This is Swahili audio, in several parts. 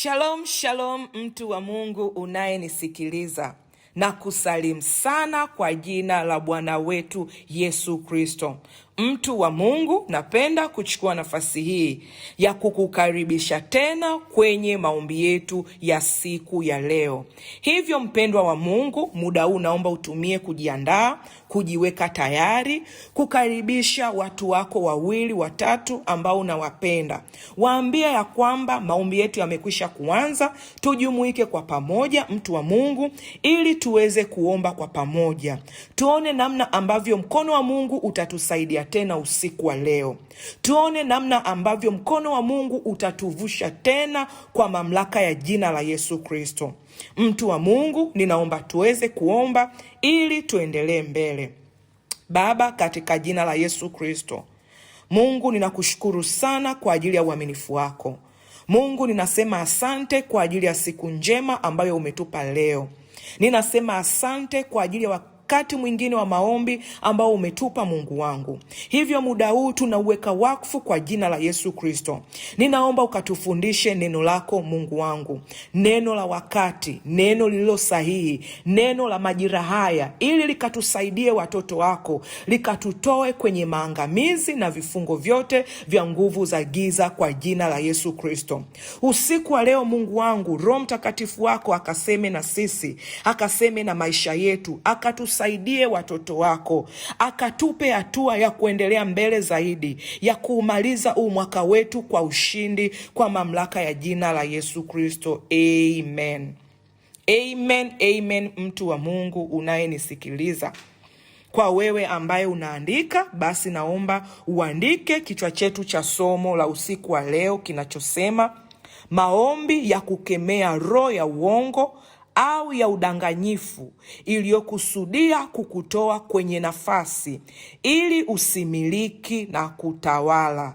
Shalom, shalom mtu wa Mungu unayenisikiliza, na kusalimu sana kwa jina la Bwana wetu Yesu Kristo. Mtu wa Mungu, napenda kuchukua nafasi hii ya kukukaribisha tena kwenye maombi yetu ya siku ya leo. Hivyo mpendwa wa Mungu, muda huu naomba utumie kujiandaa, kujiweka tayari, kukaribisha watu wako 2, 3 ambao unawapenda. Waambia ya kwamba maombi yetu yamekwisha kuanza, tujumuike kwa pamoja mtu wa Mungu ili tuweze kuomba kwa pamoja. Tuone namna ambavyo mkono wa Mungu utatusaidia tena usiku wa leo. Tuone namna ambavyo mkono wa Mungu utatuvusha tena kwa mamlaka ya jina la Yesu Kristo. Mtu wa Mungu, ninaomba tuweze kuomba ili tuendelee mbele. Baba, katika jina la Yesu Kristo, Mungu ninakushukuru sana kwa ajili ya uaminifu wako. Mungu, ninasema asante kwa ajili ya siku njema ambayo umetupa leo. Ninasema asante kwa ajili ya wakati mwingine wa maombi ambao umetupa Mungu wangu. Hivyo muda huu tunauweka wakfu kwa jina la Yesu Kristo. Ninaomba ukatufundishe neno lako Mungu wangu, neno la wakati, neno lililo sahihi, neno la majira haya, ili likatusaidie watoto wako, likatutoe kwenye maangamizi na vifungo vyote vya nguvu za giza kwa jina la Yesu Kristo. Usiku wa leo Mungu wangu, Roho Mtakatifu wako akaseme na sisi, akaseme na maisha yetu, akatusaidie watoto wako, akatupe hatua ya kuendelea mbele zaidi, ya kuumaliza huu mwaka wetu kwa ushindi kwa mamlaka ya jina la Yesu Kristo. Amen. Amen, amen. Mtu wa Mungu unayenisikiliza, kwa wewe ambaye unaandika, basi naomba uandike kichwa chetu cha somo la usiku wa leo kinachosema maombi ya kukemea roho ya uongo au ya udanganyifu iliyokusudia kukutoa kwenye nafasi ili usimiliki na kutawala.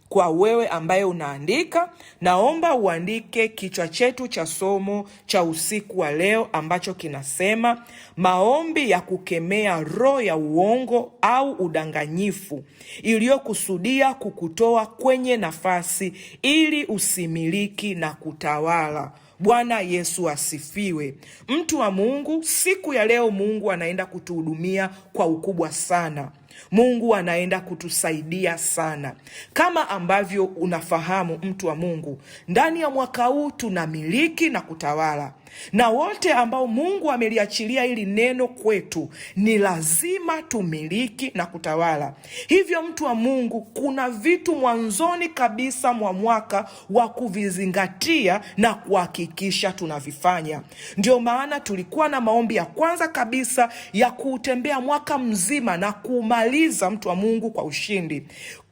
Kwa wewe ambaye unaandika, naomba uandike kichwa chetu cha somo cha usiku wa leo ambacho kinasema maombi ya kukemea roho ya uongo au udanganyifu iliyokusudia kukutoa kwenye nafasi ili usimiliki na kutawala. Bwana Yesu asifiwe. Mtu wa Mungu, siku ya leo Mungu anaenda kutuhudumia kwa ukubwa sana. Mungu anaenda kutusaidia sana. Kama ambavyo unafahamu mtu wa Mungu, ndani ya mwaka huu tunamiliki na kutawala. Na wote ambao Mungu ameliachilia hili neno kwetu, ni lazima tumiliki na kutawala. Hivyo mtu wa Mungu, kuna vitu mwanzoni kabisa mwa mwaka wa kuvizingatia na kuhakikisha tunavifanya. Ndio maana tulikuwa na maombi ya kwanza kabisa ya kuutembea mwaka mzima na kumaliza mtu wa Mungu kwa ushindi.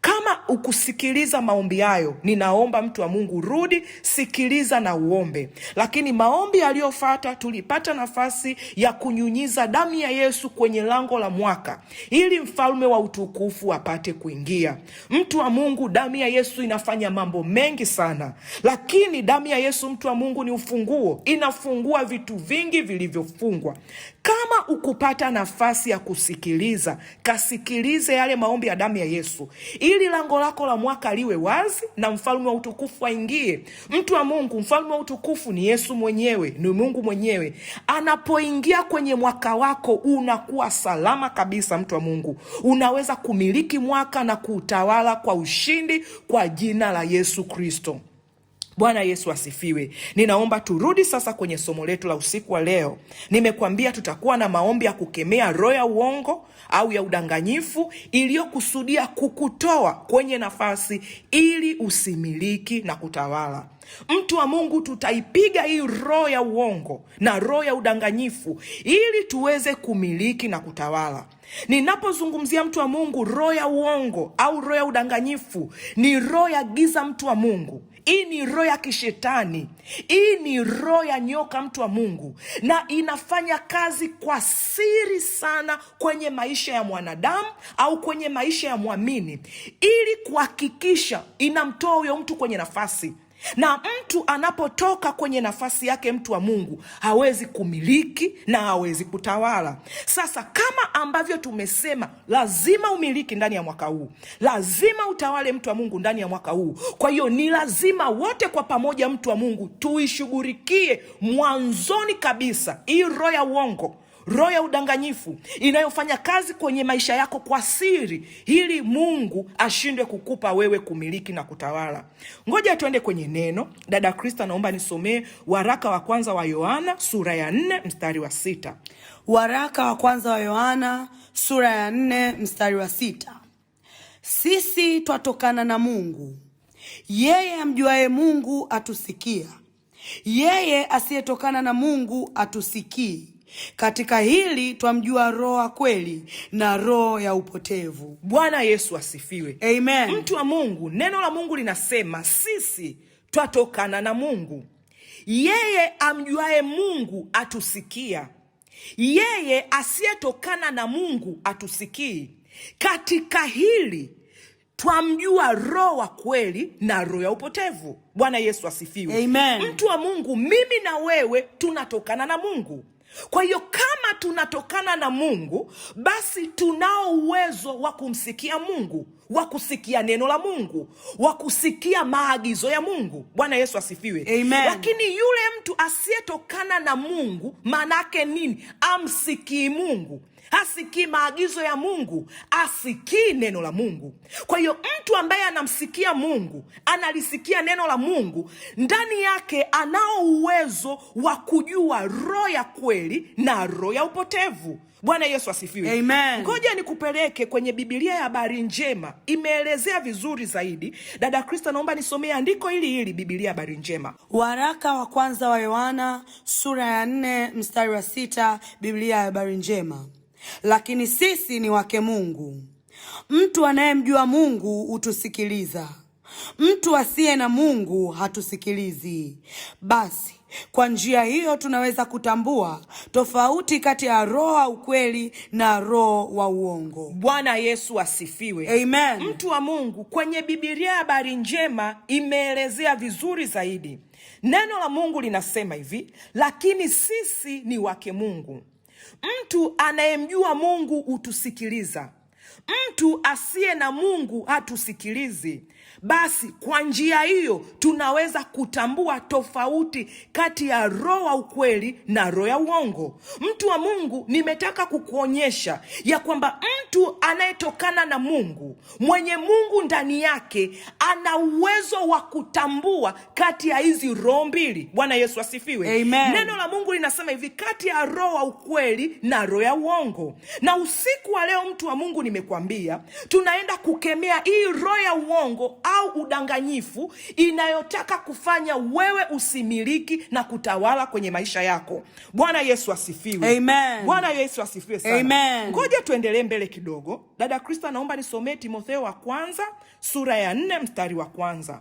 Kama ukusikiliza maombi hayo, ninaomba mtu wa Mungu rudi, sikiliza na uombe. Lakini maombi yaliyofuata tulipata nafasi ya kunyunyiza damu ya Yesu kwenye lango la mwaka, ili mfalme wa utukufu apate kuingia. Mtu wa Mungu, damu ya Yesu inafanya mambo mengi sana. Lakini damu ya Yesu mtu wa Mungu ni ufunguo, inafungua vitu vingi vilivyofungwa. Kama ukupata nafasi ya kusikiliza, kasikilize yale maombi ya damu ya Yesu, ili lango lako la mwaka liwe wazi na mfalme wa utukufu aingie. Mtu wa Mungu, mfalme wa utukufu ni Yesu mwenyewe, ni Mungu mwenyewe. Anapoingia kwenye mwaka wako, unakuwa salama kabisa mtu wa Mungu. Unaweza kumiliki mwaka na kuutawala kwa ushindi kwa jina la Yesu Kristo. Bwana Yesu asifiwe. Ninaomba turudi sasa kwenye somo letu la usiku wa leo. Nimekuambia tutakuwa na maombi ya kukemea roho ya uongo au ya udanganyifu iliyokusudia kukutoa kwenye nafasi ili usimiliki na kutawala. Mtu wa Mungu, tutaipiga hii roho ya uongo na roho ya udanganyifu ili tuweze kumiliki na kutawala. Ninapozungumzia mtu wa Mungu, roho ya uongo au roho ya udanganyifu ni roho ya giza mtu wa Mungu. Hii ni roho ya kishetani. Hii ni roho ya nyoka mtu wa Mungu, na inafanya kazi kwa siri sana kwenye maisha ya mwanadamu au kwenye maisha ya muamini, ili kuhakikisha inamtoa huyo mtu kwenye nafasi. Na mtu anapotoka kwenye nafasi yake mtu wa Mungu, hawezi kumiliki na hawezi kutawala. Sasa kama kama ambavyo tumesema, lazima umiliki ndani ya mwaka huu, lazima utawale mtu wa Mungu ndani ya mwaka huu. Kwa hiyo ni lazima wote kwa pamoja, mtu wa Mungu, tuishughulikie mwanzoni kabisa hii roho ya uongo, roho ya udanganyifu inayofanya kazi kwenye maisha yako kwa siri, ili Mungu ashindwe kukupa wewe kumiliki na kutawala. Ngoja tuende kwenye neno. Dada Krista, naomba nisomee waraka wa kwanza wa Yohana sura ya 4 mstari wa 6. Waraka wa kwanza wa Yohana sura ya 4 mstari wa 6. Sisi twatokana na Mungu, yeye amjuaye Mungu atusikia, yeye asiyetokana na Mungu atusikii. Katika hili twamjua roho wa kweli na roho ya upotevu. Bwana Yesu asifiwe. Amen. Mtu wa Mungu, neno la Mungu linasema sisi twatokana na Mungu, yeye amjuaye Mungu atusikia, yeye asiyetokana na Mungu atusikii. Katika hili twamjua roho wa kweli na roho ya upotevu. Bwana Yesu asifiwe. Amen. Mtu wa Mungu, mimi na wewe tunatokana na Mungu. Kwa hiyo kama tunatokana na Mungu, basi tunao uwezo wa kumsikia Mungu, wa kusikia neno la Mungu, wa kusikia maagizo ya Mungu. Bwana Yesu asifiwe. Amen. Lakini yule mtu asiyetokana na Mungu, manake nini? Amsikii Mungu, hasikii maagizo ya Mungu, asikii neno la Mungu. Kwa hiyo mtu ambaye anamsikia Mungu, analisikia neno la Mungu, ndani yake anao uwezo wa kujua roho ya kweli na roho ya upotevu. Bwana Yesu asifiwe. Amen. Ngoja nikupeleke kwenye Biblia ya Habari Njema, imeelezea vizuri zaidi. Dada Krista, naomba nisomee andiko hili Biblia ya Habari Njema. Waraka wa kwanza wa Yohana sura ya 4 mstari wa 6, Biblia ya Habari Njema. Lakini sisi ni wake Mungu, mtu anayemjua Mungu hutusikiliza, mtu asiye na Mungu hatusikilizi. Basi kwa njia hiyo tunaweza kutambua tofauti kati ya roho wa ukweli na roho wa uongo. Bwana Yesu asifiwe. Amen. Mtu wa Mungu, kwenye Biblia ya Habari Njema imeelezea vizuri zaidi. Neno la Mungu linasema hivi, lakini sisi ni wake Mungu, mtu anayemjua Mungu hutusikiliza, mtu asiye na Mungu hatusikilizi. Basi kwa njia hiyo tunaweza kutambua tofauti kati ya roho wa ukweli na roho ya uongo. Mtu wa Mungu, nimetaka kukuonyesha ya kwamba mtu anayetokana na Mungu, mwenye Mungu ndani yake, ana uwezo wa kutambua kati ya hizi roho mbili. Bwana Yesu asifiwe. Amen. Neno la Mungu linasema hivi, kati ya roho wa ukweli na roho ya uongo. Na usiku wa leo, mtu wa Mungu, nimekwambia tunaenda kukemea hii roho ya uongo au udanganyifu inayotaka kufanya wewe usimiliki na kutawala kwenye maisha yako. Bwana Yesu asifiwe. Amen. Bwana Yesu asifiwe sana. Amen. Ngoja tuendelee mbele kidogo. Dada Krista, naomba nisomee Timotheo wa kwanza sura ya 4 mstari wa 1.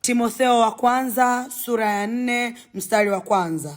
Timotheo wa kwanza sura ya 4 mstari wa 1.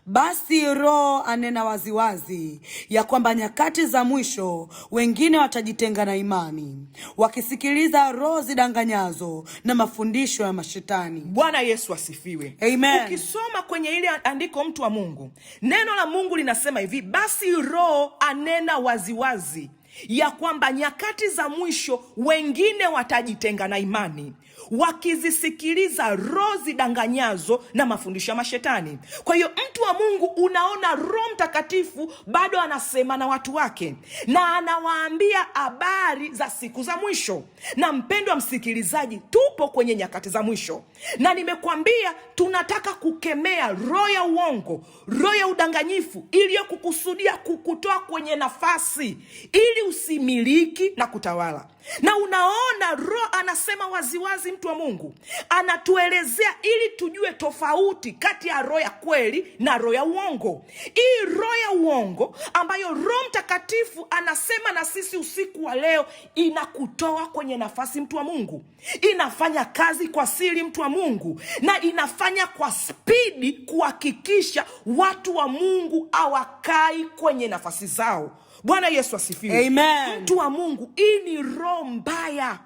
Basi Roho anena waziwazi ya kwamba nyakati za mwisho wengine watajitenga na imani, wakisikiliza roho zidanganyazo na mafundisho ya mashetani. Bwana Yesu asifiwe. Amen. Ukisoma kwenye ile andiko, mtu wa Mungu, neno la Mungu linasema hivi, basi Roho anena waziwazi ya kwamba nyakati za mwisho wengine watajitenga na imani, wakizisikiliza roho zidanganyazo na mafundisho ya mashetani. Kwa hiyo mtu wa Mungu, unaona Roho Mtakatifu bado anasema na watu wake na anawaambia habari za siku za mwisho. Na mpendwa msikilizaji, tupo kwenye nyakati za mwisho, na nimekwambia tunataka kukemea roho ya uongo, roho ya udanganyifu iliyokukusudia kukutoa kwenye nafasi ili usimiliki na kutawala. Na unaona Roho anasema waziwazi, mtu wa Mungu, anatuelezea ili tujue tofauti kati ya roho ya kweli na roho ya uongo. Hii roho ya uongo ambayo Roho Mtakatifu anasema na sisi usiku wa leo, inakutoa kwenye nafasi, mtu wa Mungu. Inafanya kazi kwa siri, mtu wa Mungu, na inafanya kwa spidi kuhakikisha watu wa Mungu hawakai kwenye nafasi zao. Bwana Yesu asifiwe. Amen. Mtu wa Mungu, hii ni roho mbaya.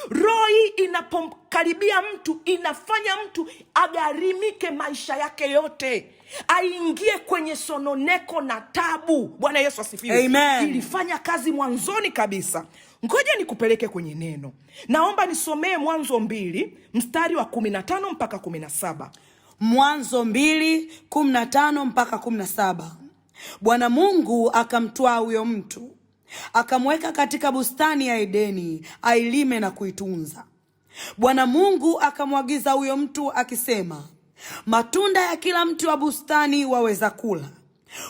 Roho hii inapomkaribia mtu inafanya mtu agharimike maisha yake yote, aingie kwenye sononeko na tabu. Bwana Yesu asifiwe. Amen. Ilifanya kazi mwanzoni kabisa. Ngoja nikupeleke kwenye neno. Naomba nisomee Mwanzo 2 mstari wa 15 mpaka 17. Mwanzo 2:15 mpaka 17. Bwana Mungu akamtwaa huyo mtu, akamweka katika bustani ya Edeni ailime na kuitunza. Bwana Mungu akamwagiza huyo mtu akisema, matunda ya kila mti wa bustani waweza kula,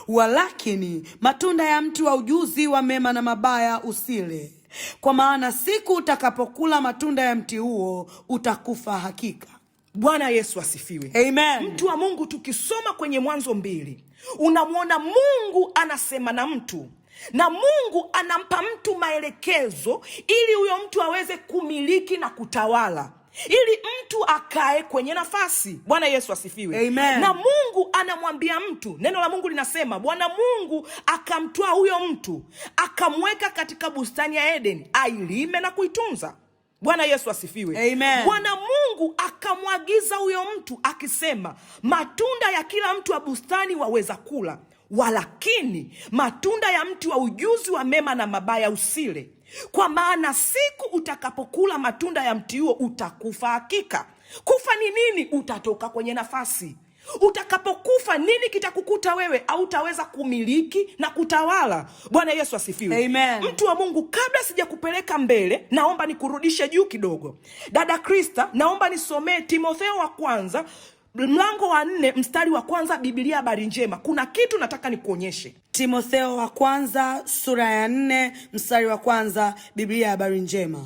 walakini matunda ya mti wa ujuzi wa mema na mabaya usile, kwa maana siku utakapokula matunda ya mti huo utakufa hakika. Bwana Yesu asifiwe. Amen. Mtu wa Mungu, tukisoma kwenye Mwanzo 2 unamwona Mungu anasema na mtu, na Mungu anampa mtu maelekezo ili huyo mtu aweze kumiliki na kutawala, ili mtu akae kwenye nafasi. Bwana Yesu asifiwe. Amen. Na Mungu anamwambia mtu, neno la Mungu linasema Bwana Mungu akamtwaa huyo mtu, akamweka katika bustani ya Edeni ailime na kuitunza. Bwana Yesu asifiwe. Amen. Bwana Mungu akamwagiza huyo mtu akisema, matunda ya kila mti wa bustani waweza kula, walakini matunda ya mti wa ujuzi wa mema na mabaya usile, kwa maana siku utakapokula matunda ya mti huo utakufa hakika. Kufa ni nini? Utatoka kwenye nafasi. Utakapokufa nini kitakukuta wewe? Au utaweza kumiliki na kutawala. Bwana Yesu asifiwe. Amen. Mtu wa Mungu, kabla sijakupeleka mbele, naomba nikurudishe juu kidogo. Dada Krista, naomba nisomee Timotheo wa kwanza mlango wa 4 mstari wa 1, Biblia Habari Njema. Kuna kitu nataka nikuonyeshe. Timotheo wa kwanza sura ya 4 mstari wa 1, Biblia Habari Njema.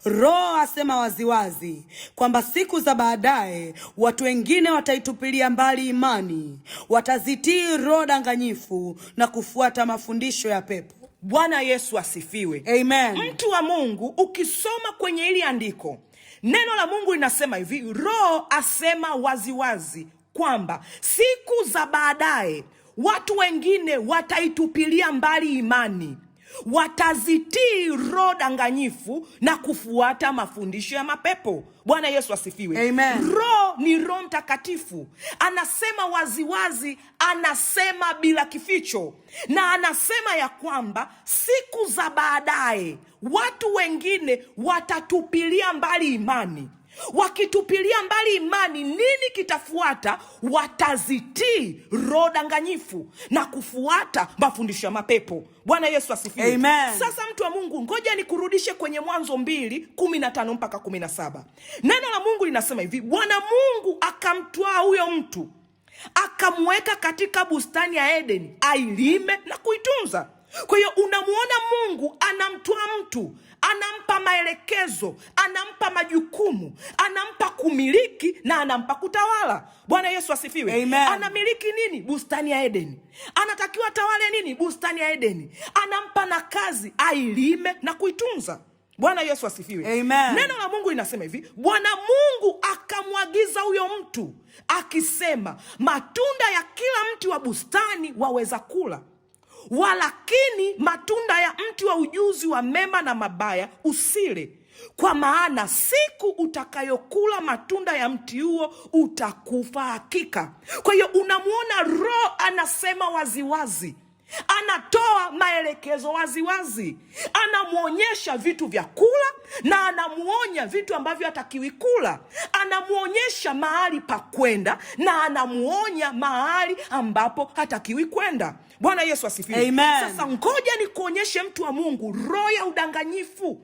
Roho asema waziwazi kwamba siku za baadaye watu wengine wataitupilia mbali imani, watazitii roho danganyifu na kufuata mafundisho ya pepo. Bwana Yesu asifiwe. Amen. Mtu wa Mungu, ukisoma kwenye hili andiko, neno la Mungu linasema hivi, Roho asema waziwazi kwamba siku za baadaye watu wengine wataitupilia mbali imani, watazitii roho danganyifu na kufuata mafundisho ya mapepo. Bwana Yesu asifiwe. Amen. Roho ni Roho Mtakatifu, anasema waziwazi, anasema bila kificho, na anasema ya kwamba siku za baadaye watu wengine watatupilia mbali imani. Wakitupilia mbali imani, nini kitafuata? Watazitii roho danganyifu na kufuata mafundisho ya mapepo. Bwana Yesu asifiwe. Amen. Sasa mtu wa Mungu, ngoja nikurudishe kwenye Mwanzo 2:15 mpaka 17. Neno la Mungu linasema hivi, Bwana Mungu akamtwaa huyo mtu, akamweka katika bustani ya Edeni ailime na kuitunza. Kwa hiyo unamuona Mungu anamtwaa mtu, anampa maelekezo, anampa majukumu, anampa kumiliki na anampa kutawala. Bwana Yesu asifiwe. Amen. Anamiliki nini? Bustani ya Edeni. Anatakiwa tawale nini? Bustani ya Edeni. Anampa na kazi ailime na kuitunza. Bwana Yesu asifiwe. Amen. Neno la Mungu linasema hivi, Bwana Mungu akamwagiza huyo mtu akisema, matunda ya kila mti wa bustani waweza kula, walakini matunda ya mti wa ujuzi wa mema na mabaya usile, kwa maana siku utakayokula matunda ya mti huo utakufa hakika. Kwa hiyo unamuona Roho anasema waziwazi, anatoa maelekezo waziwazi, anamuonyesha vitu vya kula na anamuonya vitu ambavyo hatakiwi kula, anamuonyesha mahali pa kwenda na anamuonya mahali ambapo hatakiwi kwenda. Bwana Yesu asifiwe. Amen. Sasa ngoja nikuonyeshe mtu wa Mungu, roho ya udanganyifu,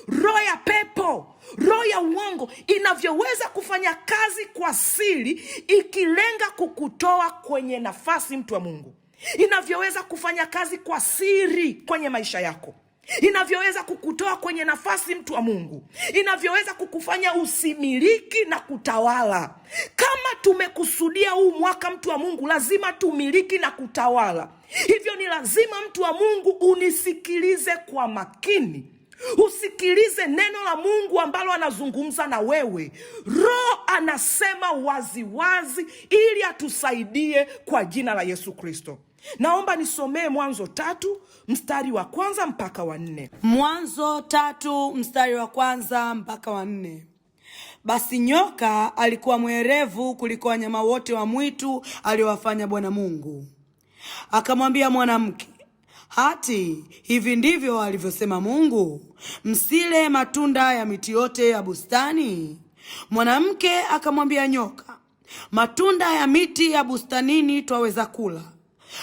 roho ya pepo, roho ya uongo inavyoweza kufanya kazi kwa siri, ikilenga kukutoa kwenye nafasi. Mtu wa Mungu, inavyoweza kufanya kazi kwa siri kwenye maisha yako, inavyoweza kukutoa kwenye nafasi. Mtu wa Mungu, inavyoweza kukufanya usimiliki na kutawala. Kama tumekusudia huu mwaka, mtu wa Mungu, lazima tumiliki na kutawala. Hivyo ni lazima, mtu wa Mungu, unisikilize kwa makini, usikilize neno la Mungu ambalo anazungumza na wewe. Roho anasema waziwazi ili atusaidie kwa jina la Yesu Kristo. Naomba nisomee Mwanzo 3 mstari wa 1 mpaka wa 4. Mwanzo 3 mstari wa 1 mpaka wa 4. Basi nyoka alikuwa mwerevu kuliko wanyama wote wa mwitu aliowafanya Bwana Mungu. Akamwambia mwanamke, hati hivi ndivyo alivyosema Mungu, msile matunda ya miti yote ya bustani? Mwanamke akamwambia nyoka, matunda ya miti ya bustanini twaweza kula,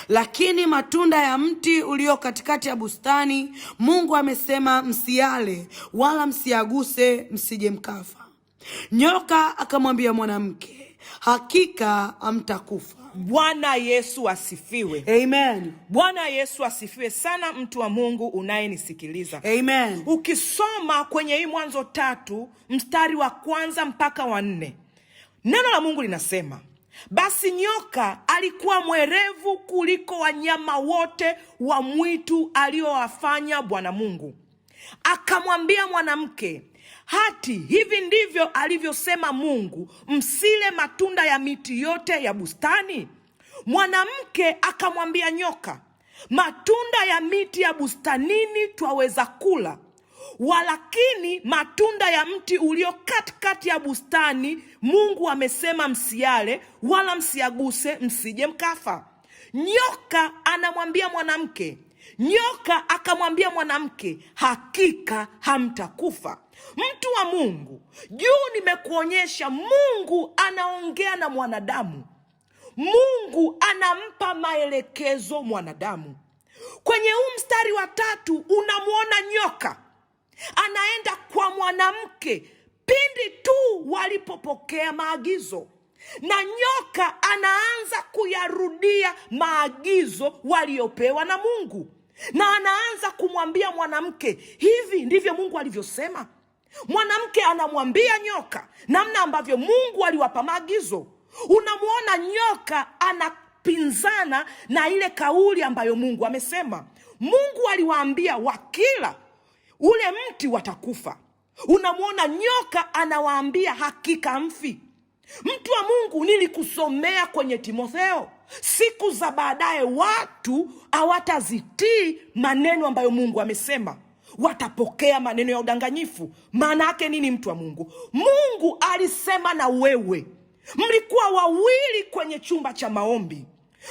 lakini matunda ya mti ulio katikati ya bustani Mungu amesema msiale wala msiaguse, msije mkafa. Nyoka akamwambia mwanamke, hakika hamtakufa. Bwana Yesu asifiwe. Amen. Bwana Yesu asifiwe sana, mtu wa Mungu unayenisikiliza. Amen. Ukisoma kwenye hii Mwanzo 3 mstari wa 1 mpaka wa 4, neno la Mungu linasema, basi nyoka alikuwa mwerevu kuliko wanyama wote wa mwitu aliowafanya Bwana Mungu. Akamwambia mwanamke, hati hivi ndivyo alivyosema Mungu, msile matunda ya miti yote ya bustani? Mwanamke akamwambia nyoka, matunda ya miti ya bustanini twaweza kula, walakini matunda ya mti ulio katikati ya bustani Mungu amesema msiale wala msiaguse, msije mkafa. Nyoka akamwambia mwanamke, hakika hamtakufa. Mtu wa Mungu, juu nimekuonyesha Mungu anaongea na mwanadamu. Mungu anampa maelekezo mwanadamu. Kwenye huu mstari wa 3 unamuona nyoka anaenda kwa mwanamke pindi tu walipopokea maagizo, na nyoka anaanza kuyarudia maagizo waliopewa na Mungu, na anaanza kumwambia mwanamke, hivi ndivyo Mungu alivyosema. Mwanamke anamwambia nyoka namna ambavyo Mungu aliwapa maagizo. Unamuona nyoka anapinzana na ile kauli ambayo Mungu amesema. Mungu aliwaambia wakila ule mti watakufa. Unamuona nyoka anawaambia hakika mfi. Mtu wa Mungu, nilikusomea kwenye Timotheo, siku za baadaye watu hawatazitii maneno ambayo Mungu amesema, watapokea maneno ya udanganyifu. Maana yake nini, mtu wa Mungu? Mungu alisema na wewe. Mlikuwa wawili kwenye chumba cha maombi,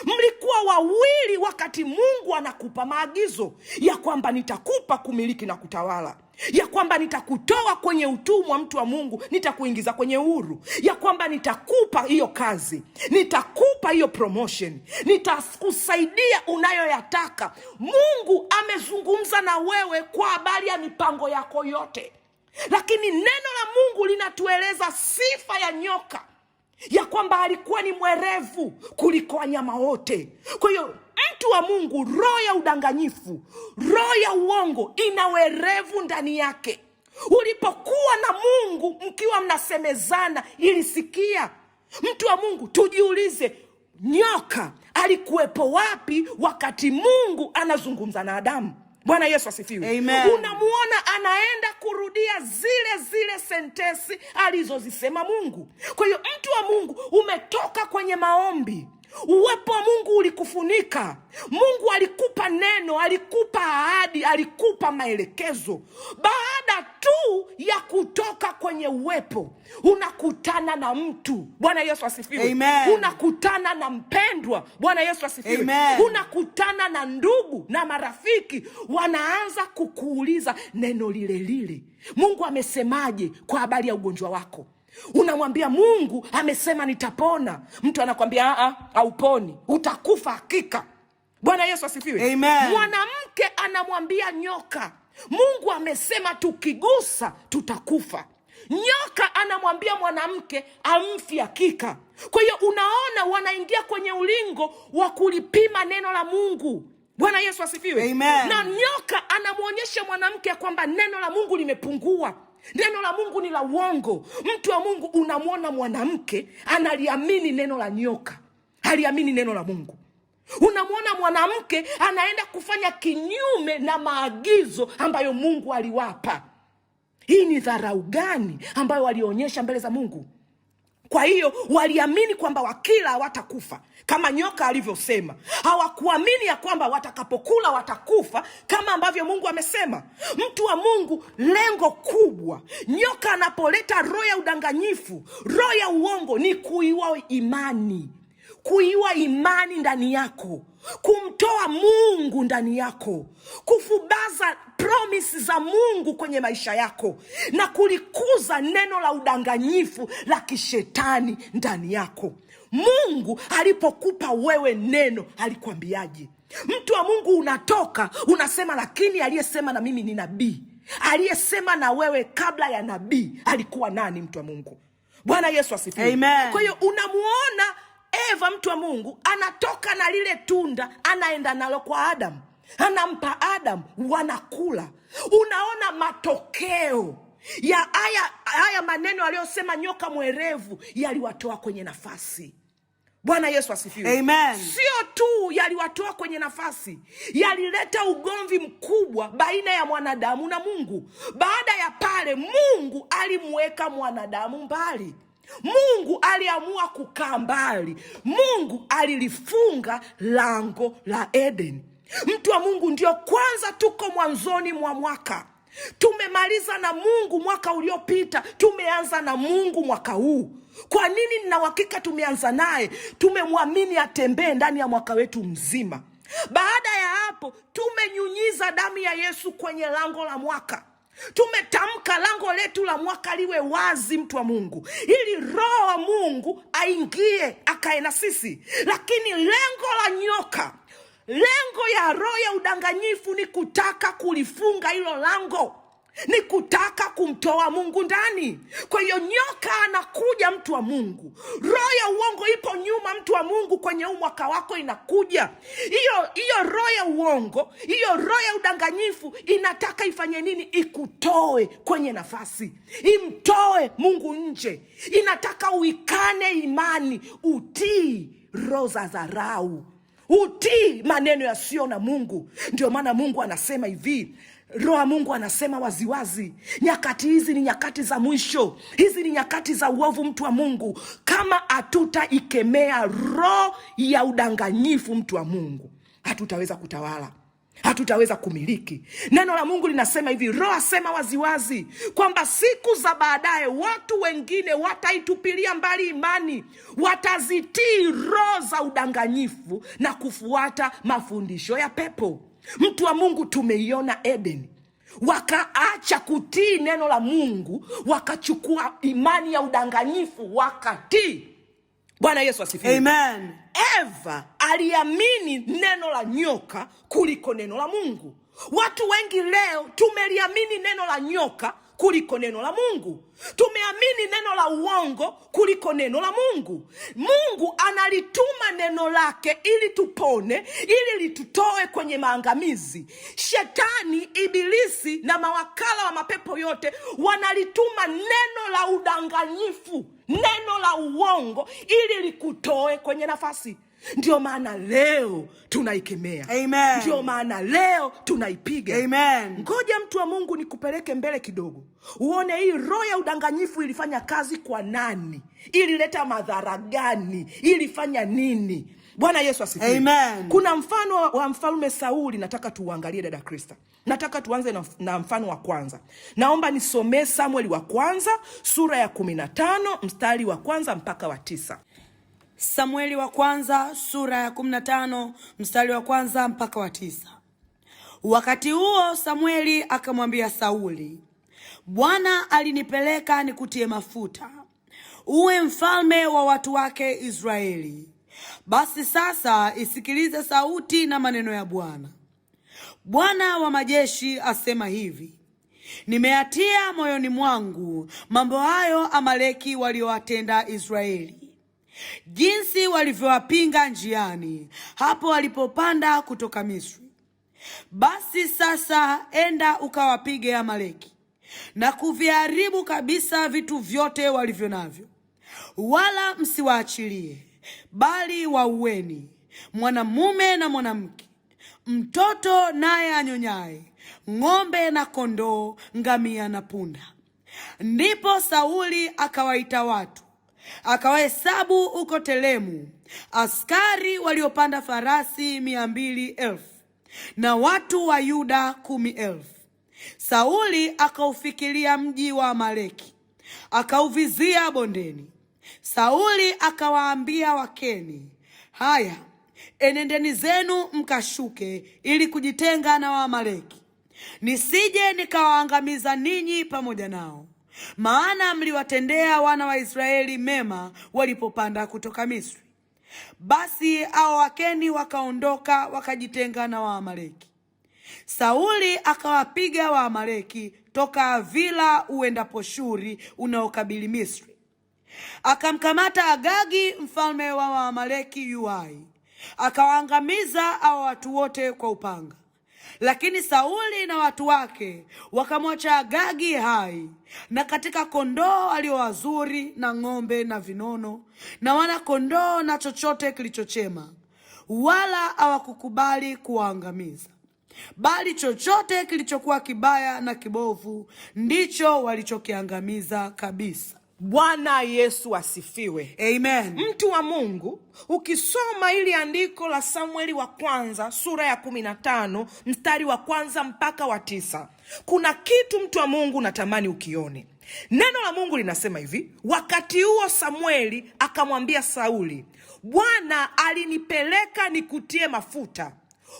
mlikuwa wawili wakati Mungu anakupa maagizo ya kwamba nitakupa kumiliki na kutawala, ya kwamba nitakutoa kwenye utumwa, mtu wa Mungu, nitakuingiza kwenye uhuru, ya kwamba nitakupa hiyo kazi, nitakupa hiyo promotion, nitakusaidia unayoyataka. Mungu amezungumza na wewe kwa habari ya mipango yako yote. Lakini neno la Mungu linatueleza sifa ya nyoka, ya kwamba alikuwa ni mwerevu kuliko wanyama wote. Kwa hiyo mtu wa Mungu, roho ya udanganyifu, roho ya uongo ina werevu ndani yake. Ulipokuwa na Mungu mkiwa mnasemezana ilisikia. Mtu wa Mungu, tujiulize, nyoka alikuwepo wapi wakati Mungu anazungumza na Adamu? Bwana Yesu asifiwe. Amen. Unamuona anaenda kurudia zile sentensi alizozisema Mungu. Kwa hiyo mtu wa Mungu, umetoka kwenye maombi, uwepo wa Mungu ulikufunika. Mungu alikupa neno, alikupa ahadi, alikupa maelekezo. Baada tu ya kutoka kwenye uwepo, unakutana na mtu. Bwana Yesu asifiwe. Amen. Unakutana na mpendwa. Bwana Yesu asifiwe. Amen. Unakutana na ndugu na marafiki, wanaanza kukuuliza neno lile lile, Mungu amesemaje kwa habari ya ugonjwa wako? Unamwambia Mungu amesema nitapona. Mtu anakwambia hauponi, utakufa hakika. Bwana Yesu asifiwe. Amen. Mwanamke anamwambia nyoka, Mungu amesema tukigusa tutakufa. Nyoka anamwambia mwanamke amfi hakika. Kwa hiyo unaona, wanaingia kwenye ulingo wa kulipima neno la Mungu. Bwana Yesu asifiwe. Amen. Na nyoka anamuonyesha mwanamke kwamba neno la Mungu limepungua, neno la Mungu ni la uongo. Mtu wa Mungu, unamwona mwanamke analiamini neno la nyoka, haliamini neno la Mungu. Unamwona mwanamke anaenda kufanya kinyume na maagizo ambayo Mungu aliwapa. Hii ni dharau gani ambayo walionyesha mbele za Mungu? Kwa hiyo waliamini kwamba wakila hawatakufa kama nyoka alivyosema. Hawakuamini ya kwamba watakapokula watakufa kama ambavyo Mungu amesema. Mtu wa Mungu, lengo kubwa nyoka anapoleta roho ya udanganyifu, roho ya uongo, ni kuiua imani. Kuiua imani ndani yako, kumtoa Mungu ndani yako, kufubaza promise za Mungu kwenye maisha yako, na kulikuza neno la udanganyifu la kishetani ndani yako. Mungu alipokupa wewe neno alikwambiaje? Mtu wa Mungu, unatoka unasema, lakini aliyesema na mimi ni nabii. Aliyesema na wewe kabla ya nabii alikuwa nani? Mtu wa Mungu. Bwana Yesu asifiwe. Amen. Kwa hiyo unamuona Eva, mtu wa Mungu, anatoka na lile tunda, anaenda nalo kwa Adamu, anampa Adamu, wanakula. Unaona matokeo ya haya maneno aliyosema nyoka mwerevu yaliwatoa kwenye nafasi. Bwana Yesu asifiwe. Amen. Sio tu yaliwatoa kwenye nafasi, yalileta ugomvi mkubwa baina ya mwanadamu na Mungu. Baada ya pale, Mungu alimweka mwanadamu mbali. Mungu aliamua kukaa mbali. Mungu alilifunga lango la Eden. Mtu wa Mungu, ndio kwanza tuko mwanzoni mwa mwaka. Tumemaliza na Mungu mwaka uliopita, tumeanza na Mungu mwaka huu. Kwa nini? Nina uhakika tumeanza naye, tumemwamini atembee ndani ya mwaka wetu mzima. Baada ya hapo, tumenyunyiza damu ya Yesu kwenye lango la mwaka. Tumetamka lango letu la mwaka liwe wazi, mtu wa Mungu, ili Roho wa Mungu aingie akae na sisi. Lakini lengo la nyoka, lengo ya roho ya udanganyifu ni kutaka kulifunga hilo lango, ni kutaka kumtoa Mungu ndani. Kwa hiyo nyoka anakuja, mtu wa Mungu, roho ya uongo ipo nyuma, mtu wa Mungu, kwenye mwaka wako inakuja. Hiyo roho ya uongo, hiyo roho ya udanganyifu inataka ifanye nini? Ikutoe kwenye nafasi, imtoe Mungu nje. Inataka uikane imani, utii roho za dharau, utii maneno yasiyo na Mungu. Ndio maana Mungu anasema hivi, Roho wa Mungu anasema waziwazi, nyakati hizi ni nyakati za mwisho. Hizi ni nyakati za uovu, mtu wa Mungu. Kama hatutaikemea roho ya udanganyifu, mtu wa Mungu, hatutaweza kutawala, hatutaweza kumiliki. Neno la Mungu linasema hivi, Roho asema waziwazi kwamba siku za baadaye watu wengine wataitupilia mbali imani, watazitii roho za udanganyifu na kufuata mafundisho ya pepo. Mtu wa Mungu, tumeiona Eden, wakaacha kutii neno la Mungu, wakachukua imani ya udanganyifu wakatii. Bwana Yesu asifiwe. Amen. Eva aliamini neno la nyoka kuliko neno la Mungu. Watu wengi leo tumeliamini neno la nyoka kuliko neno la Mungu. Tumeamini neno la uongo kuliko neno la Mungu. Mungu analituma neno lake ili tupone, ili litutoe kwenye maangamizi. Shetani, ibilisi na mawakala wa mapepo yote wanalituma neno la udanganyifu, neno la uongo, ili likutoe kwenye nafasi. Ndio maana leo tunaikemea. Amen. Ndio maana leo tunaipiga. Amen. Ngoja mtu wa Mungu nikupeleke mbele kidogo, uone hii roho ya udanganyifu ilifanya kazi kwa nani, ilileta madhara gani, ilifanya nini. Bwana Yesu asifiwe. Amen. Kuna mfano wa mfalme Sauli, nataka tuangalie, dada Krista. Nataka tuanze na mfano wa kwanza. Naomba nisomee Samueli wa kwanza sura ya 15 mstari wa kwanza mpaka wa 9. Samueli wa kwanza sura ya 15 mstari wa kwanza mpaka wa 9. Wakati huo Samueli akamwambia Sauli, Bwana alinipeleka nikutie mafuta uwe mfalme wa watu wake Israeli. Basi sasa isikilize sauti na maneno ya Bwana. Bwana wa majeshi asema hivi, nimeatia moyoni mwangu mambo hayo Amaleki waliowatenda Israeli, jinsi walivyowapinga njiani hapo walipopanda kutoka Misri. Basi sasa enda ukawapige Amaleki na kuviharibu kabisa vitu vyote walivyo navyo, wala msiwaachilie, bali waueni, mwanamume na mwanamke, mtoto naye anyonyaye, ng'ombe na kondoo, ngamia na punda. Ndipo Sauli akawaita watu Akawahesabu huko Telemu askari waliopanda farasi 200,000 na watu wa Yuda 10,000. Sauli akaufikiria mji wa Amaleki, akauvizia bondeni. Sauli akawaambia Wakeni, haya, enendeni zenu mkashuke ili kujitenga na Waamaleki, nisije nikawaangamiza ninyi pamoja nao, maana mliwatendea wana wa Israeli mema walipopanda kutoka Misri. Basi hao Wakeni wakaondoka wakajitenga na Waamaleki. Sauli akawapiga Waamaleki toka Havila uendapo Shuri unaokabili Misri. Akamkamata Agagi mfalme wa Waamaleki yuai, akawaangamiza hao watu wote kwa upanga. Lakini Sauli na watu wake wakamwacha Agagi hai, na katika kondoo walio wazuri na ng'ombe na vinono na wana kondoo na chochote kilichochema, wala hawakukubali kuwaangamiza, bali chochote kilichokuwa kibaya na kibovu ndicho walichokiangamiza kabisa. Bwana Yesu asifiwe. Amen. Mtu wa Mungu, ukisoma ili andiko la Samueli wa kwanza sura ya 15 mstari wa 1 mpaka wa 9, kuna kitu mtu wa Mungu natamani ukione. Neno la Mungu linasema hivi: wakati huo Samueli akamwambia Sauli, Bwana alinipeleka nikutie mafuta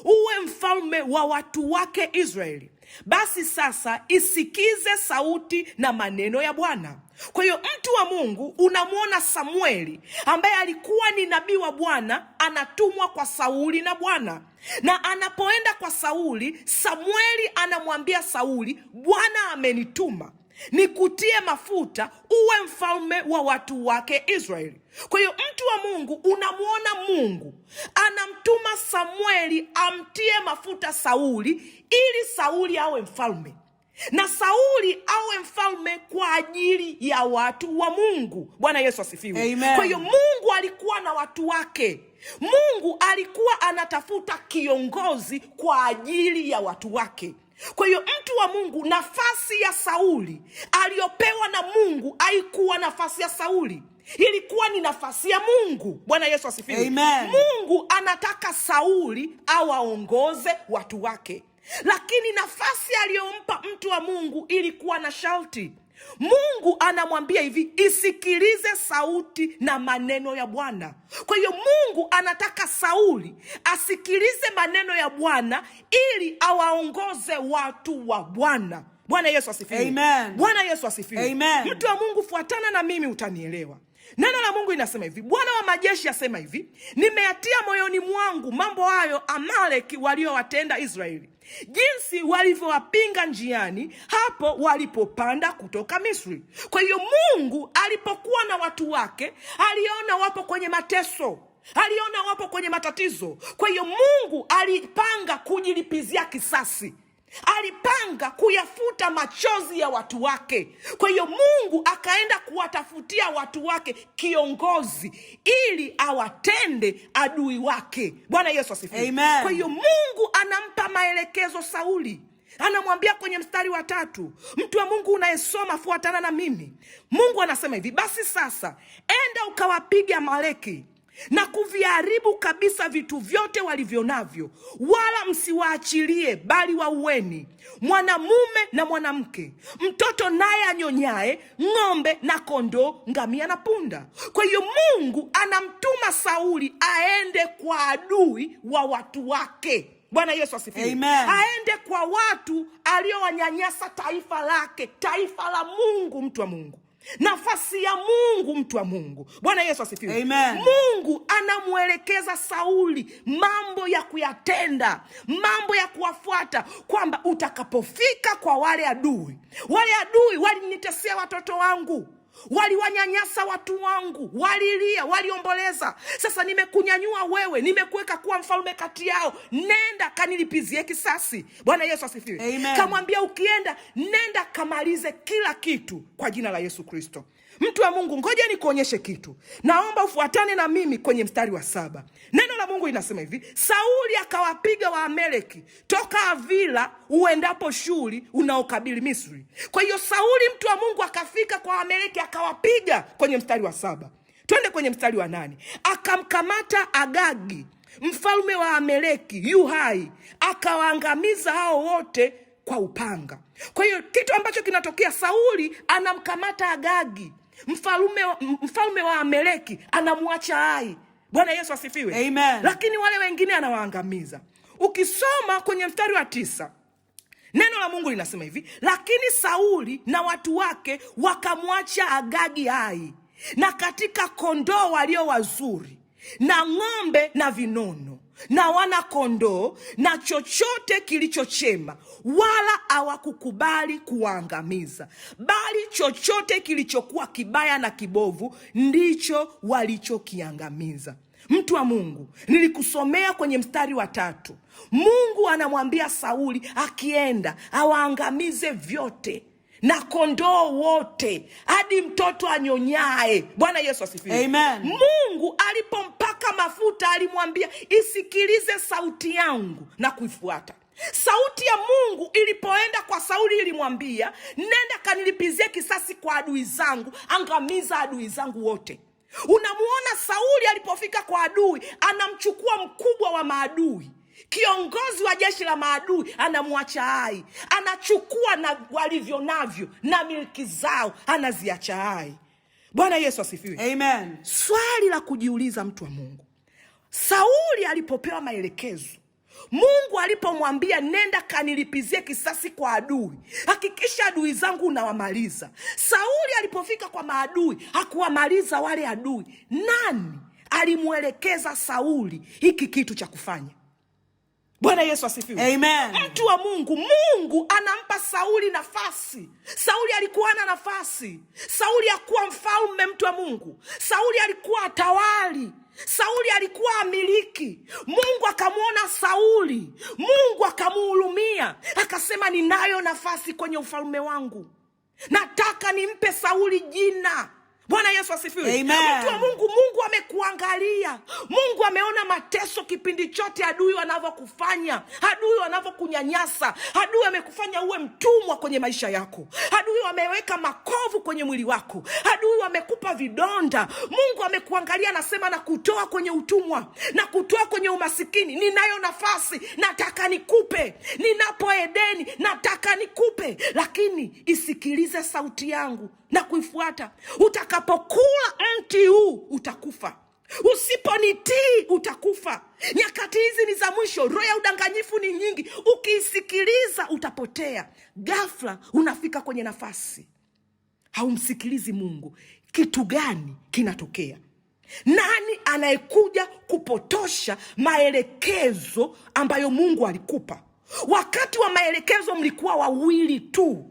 uwe mfalme wa watu wake Israeli. Basi sasa isikize sauti na maneno ya Bwana. Kwa hiyo mtu wa Mungu, unamwona Samueli ambaye alikuwa ni nabii wa Bwana, anatumwa kwa Sauli na Bwana. Na anapoenda kwa Sauli, Samueli anamwambia Sauli, Bwana amenituma nikutie mafuta uwe mfalme wa watu wake Israeli. Kwa hiyo mtu wa Mungu, unamwona Mungu anamtuma Samueli amtie mafuta Sauli ili Sauli awe mfalme, na Sauli awe mfalme kwa ajili ya watu wa Mungu. Bwana Yesu asifiwe. Amen. Kwa hiyo Mungu alikuwa na watu wake. Mungu alikuwa anatafuta kiongozi kwa ajili ya watu wake. Kwa hiyo mtu wa Mungu, nafasi ya Sauli aliyopewa na Mungu haikuwa nafasi ya Sauli, ilikuwa ni nafasi ya Mungu. Bwana Yesu asifiwe. Amen. Mungu anataka Sauli awaongoze watu wake, lakini nafasi aliyompa mtu wa Mungu ilikuwa na sharti. Mungu anamwambia hivi, isikilize sauti na maneno ya Bwana. Kwa hiyo Mungu anataka Sauli asikilize maneno ya Bwana ili awaongoze watu wa Bwana. Bwana Yesu asifiwe. Amen. Bwana Yesu asifiwe. Amen. Mtu wa Mungu, fuatana na mimi utanielewa. Neno la Mungu inasema hivi, Bwana wa majeshi asema hivi, nimeatia moyoni mwangu mambo hayo Amaleki waliowatenda Israeli, jinsi walivyowapinga njiani hapo walipopanda kutoka Misri. Kwa hiyo Mungu alipokuwa na watu wake, aliona wapo kwenye mateso, aliona wapo kwenye matatizo. Kwa hiyo Mungu alipanga kujilipizia kisasi, alipanga kuyafuta machozi ya watu wake. Kwa hiyo Mungu akaenda kuwatafutia watu wake kiongozi ili awatende adui wake. Bwana Yesu asifiwe. Amen. Kwa hiyo Mungu anampa maelekezo Sauli, anamwambia kwenye mstari wa 3, mtu wa Mungu unayesoma, fuatana na mimi. Mungu anasema hivi, basi sasa enda ukawapiga Amaleki na kuviharibu kabisa vitu vyote walivyo navyo, wala msiwaachilie, bali waueni mwanamume na mwanamke, mtoto naye anyonyaye, ng'ombe na kondoo, ngamia na punda. Kwa hiyo Mungu anamtuma Sauli aende kwa adui wa watu wake. Bwana Yesu asifiwe. Amen. Aende kwa watu aliowanyanyasa taifa lake, taifa la Mungu. Mtu wa Mungu, nafasi ya Mungu, mtu wa Mungu. Bwana Yesu asifiwe. Amen. Mungu anamuelekeza Sauli mambo ya kuyatenda, mambo ya kuwafuata, kwamba utakapofika kwa wale adui walinitesia watoto wangu, waliwanyanyasa watu wangu, walilia, waliomboleza. Sasa nimekunyanyua wewe, nimekuweka kuwa mfalme kati yao, nenda kanilipizie kisasi. Bwana Yesu asifiwe. Amen. Kamwambia ukienda, nenda kamalize kila kitu kwa jina la Yesu Kristo. Mtu wa Mungu, ngoja nikuonyeshe kitu. Naomba ufuatane na mimi kwenye mstari wa 7. Neno la Mungu linasema hivi: Sauli akawapiga Waamaleki toka Havila uendapo Shuri unaokabili Misri. Kwa hiyo Sauli mtu wa Mungu akafika kwa Waamaleki akawapiga, kwenye mstari wa 7. Twende kwenye mstari wa 8. Akamkamata Agagi mfalme wa Amaleki yu hai, akawaangamiza hao wote kwa upanga. Kwa hiyo kitu ambacho kinatokea, Sauli anamkamata Agagi mfalme wa Amaleki, anamwacha hai. Bwana Yesu asifiwe. Amen. Lakini wale wengine anawaangamiza. Ukisoma kwenye mstari wa 9, neno la Mungu linasema hivi: lakini Sauli na watu wake wakamwacha Agagi hai, na katika kondoo walio wazuri na ng'ombe na vinono na wana kondoo na chochote kilichochema, wala hawakukubali kuwaangamiza, bali chochote kilichokuwa kibaya na kibovu ndicho walichokiangamiza. Mtu wa Mungu, nilikusomea kwenye mstari wa 3. Mungu anamwambia Sauli akienda awaangamize vyote, na kondoo wote hadi mtoto anyonyae. Bwana Yesu asifiwe. Amen. Mungu alipompaka mafuta alimwambia, isikilize sauti yangu na kuifuata. Sauti ya Mungu ilipoenda kwa Sauli ilimwambia, nenda kanilipizie kisasi kwa adui zangu, angamiza adui zangu wote. Unamuona Sauli alipofika kwa adui, anamchukua mkubwa wa maadui, kiongozi wa jeshi la maadui, anamwacha hai. Anachukua na walivyo navyo na miliki zao, anaziacha hai. Bwana Yesu asifiwe. Amen. Swali la kujiuliza, mtu wa Mungu, Sauli alipopewa maelekezo, Mungu alipomwambia nenda kanilipizie kisasi kwa adui, hakikisha adui zangu unawamaliza, Sauli alipofika kwa maadui hakuwamaliza wale adui. Nani alimwelekeza Sauli hiki kitu cha kufanya? Bwana Yesu asifiwe. Amen. Mtu wa Mungu, Mungu anampa Sauli nafasi. Sauli alikuwa na nafasi. Sauli hakuwa mfalme, mtu wa Mungu. Sauli alikuwa atawali. Sauli alikuwa amiliki. Mungu akamwona Sauli, Mungu akamuhurumia, akasema ninayo nafasi kwenye ufalme wangu, nataka nimpe Sauli jina. Bwana Yesu asifiwe. Amen. Mtu wa Mungu, Mungu amekuangalia. Mungu ameona mateso kipindi chote adui wanavyokufanya, adui wanavyokunyanyasa, adui amekufanya uwe mtumwa kwenye maisha yako, adui wameweka makovu kwenye mwili wako, adui wamekupa vidonda. Mungu amekuangalia, anasema na kutoa kwenye utumwa, na kutoa kwenye umasikini. Ninayo nafasi, nataka nikupe. Ninapo Edeni, nataka nikupe, lakini isikilize sauti yangu na kuifuata. Utakapokula mti huu utakufa, usiponitii utakufa. Nyakati hizi ni za mwisho, roho ya udanganyifu ni nyingi, ukiisikiliza utapotea. Ghafla unafika kwenye nafasi haumsikilizi Mungu. Kitu gani kinatokea? Nani anayekuja kupotosha maelekezo ambayo Mungu alikupa? Wakati wa maelekezo mlikuwa wawili tu.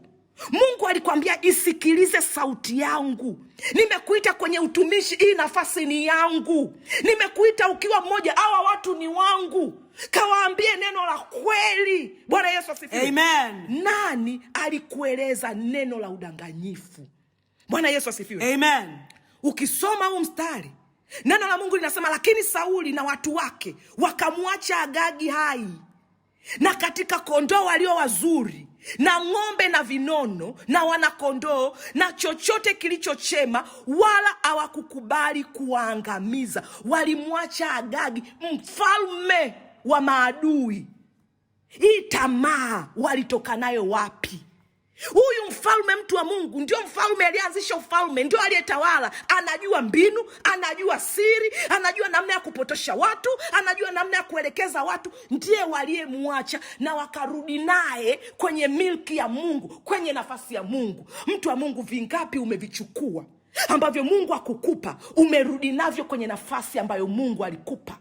Mungu alikwambia isikilize sauti yangu. Nimekuita kwenye utumishi, hii nafasi ni yangu. Nimekuita ukiwa mmoja, hawa watu ni wangu. Kawaambie neno la kweli. Bwana Yesu asifiwe. Amen. Nani alikueleza neno la udanganyifu? Bwana Yesu asifiwe. Amen. Ukisoma huu mstari, neno la Mungu linasema, lakini Sauli na watu wake wakamwacha Agagi hai, na katika kondoo walio wazuri na ng'ombe na vinono na wanakondoo na chochote kilichochema, wala hawakukubali kuwaangamiza. Walimwacha Agagi mfalme wa maadui. Hii tamaa walitoka nayo wapi? Huyu mfalme, mtu wa Mungu, ndio mfalme alianzisha ufalme, ndio aliyetawala. Anajua mbinu, anajua siri, anajua namna ya kupotosha watu, anajua namna ya kuelekeza watu. Ndiye waliyemwacha na wakarudi naye kwenye milki ya Mungu, kwenye nafasi ya Mungu. Mtu wa Mungu, vingapi umevichukua ambavyo Mungu hakukupa, umerudi navyo kwenye nafasi ambayo Mungu alikupa?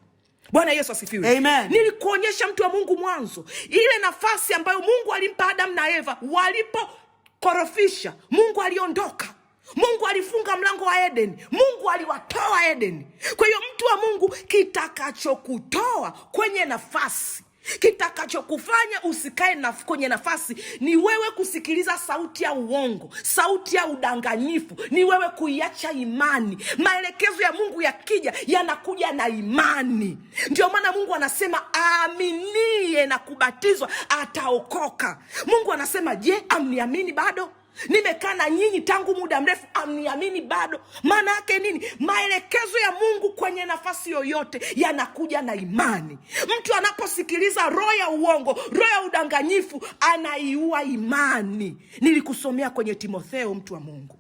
Bwana Yesu asifiwe. Amen. Nilikuonyesha, mtu wa Mungu, mwanzo ile nafasi ambayo Mungu alimpa Adam na Eva. Walipokorofisha, Mungu aliondoka. Mungu alifunga mlango wa Edeni. Mungu aliwatoa Edeni. Kwa hiyo mtu wa Mungu, kitakachokutoa kwenye nafasi Kitakachokufanya usikae kwenye nafasi ni wewe kusikiliza sauti ya uongo, sauti ya udanganyifu, ni wewe kuiacha imani. Maelekezo ya Mungu yakija, yanakuja na imani. Ndio maana Mungu anasema aaminie na kubatizwa ataokoka. Mungu anasema, je, amniamini bado? Nimekaa na nyinyi tangu muda mrefu, amniamini bado? Maana yake nini? Maelekezo ya Mungu kwenye nafasi yoyote yanakuja na imani. Mtu anaposikiliza roho ya uongo, roho ya udanganyifu, anaiua imani. Nilikusomea kwenye Timotheo, mtu wa Mungu.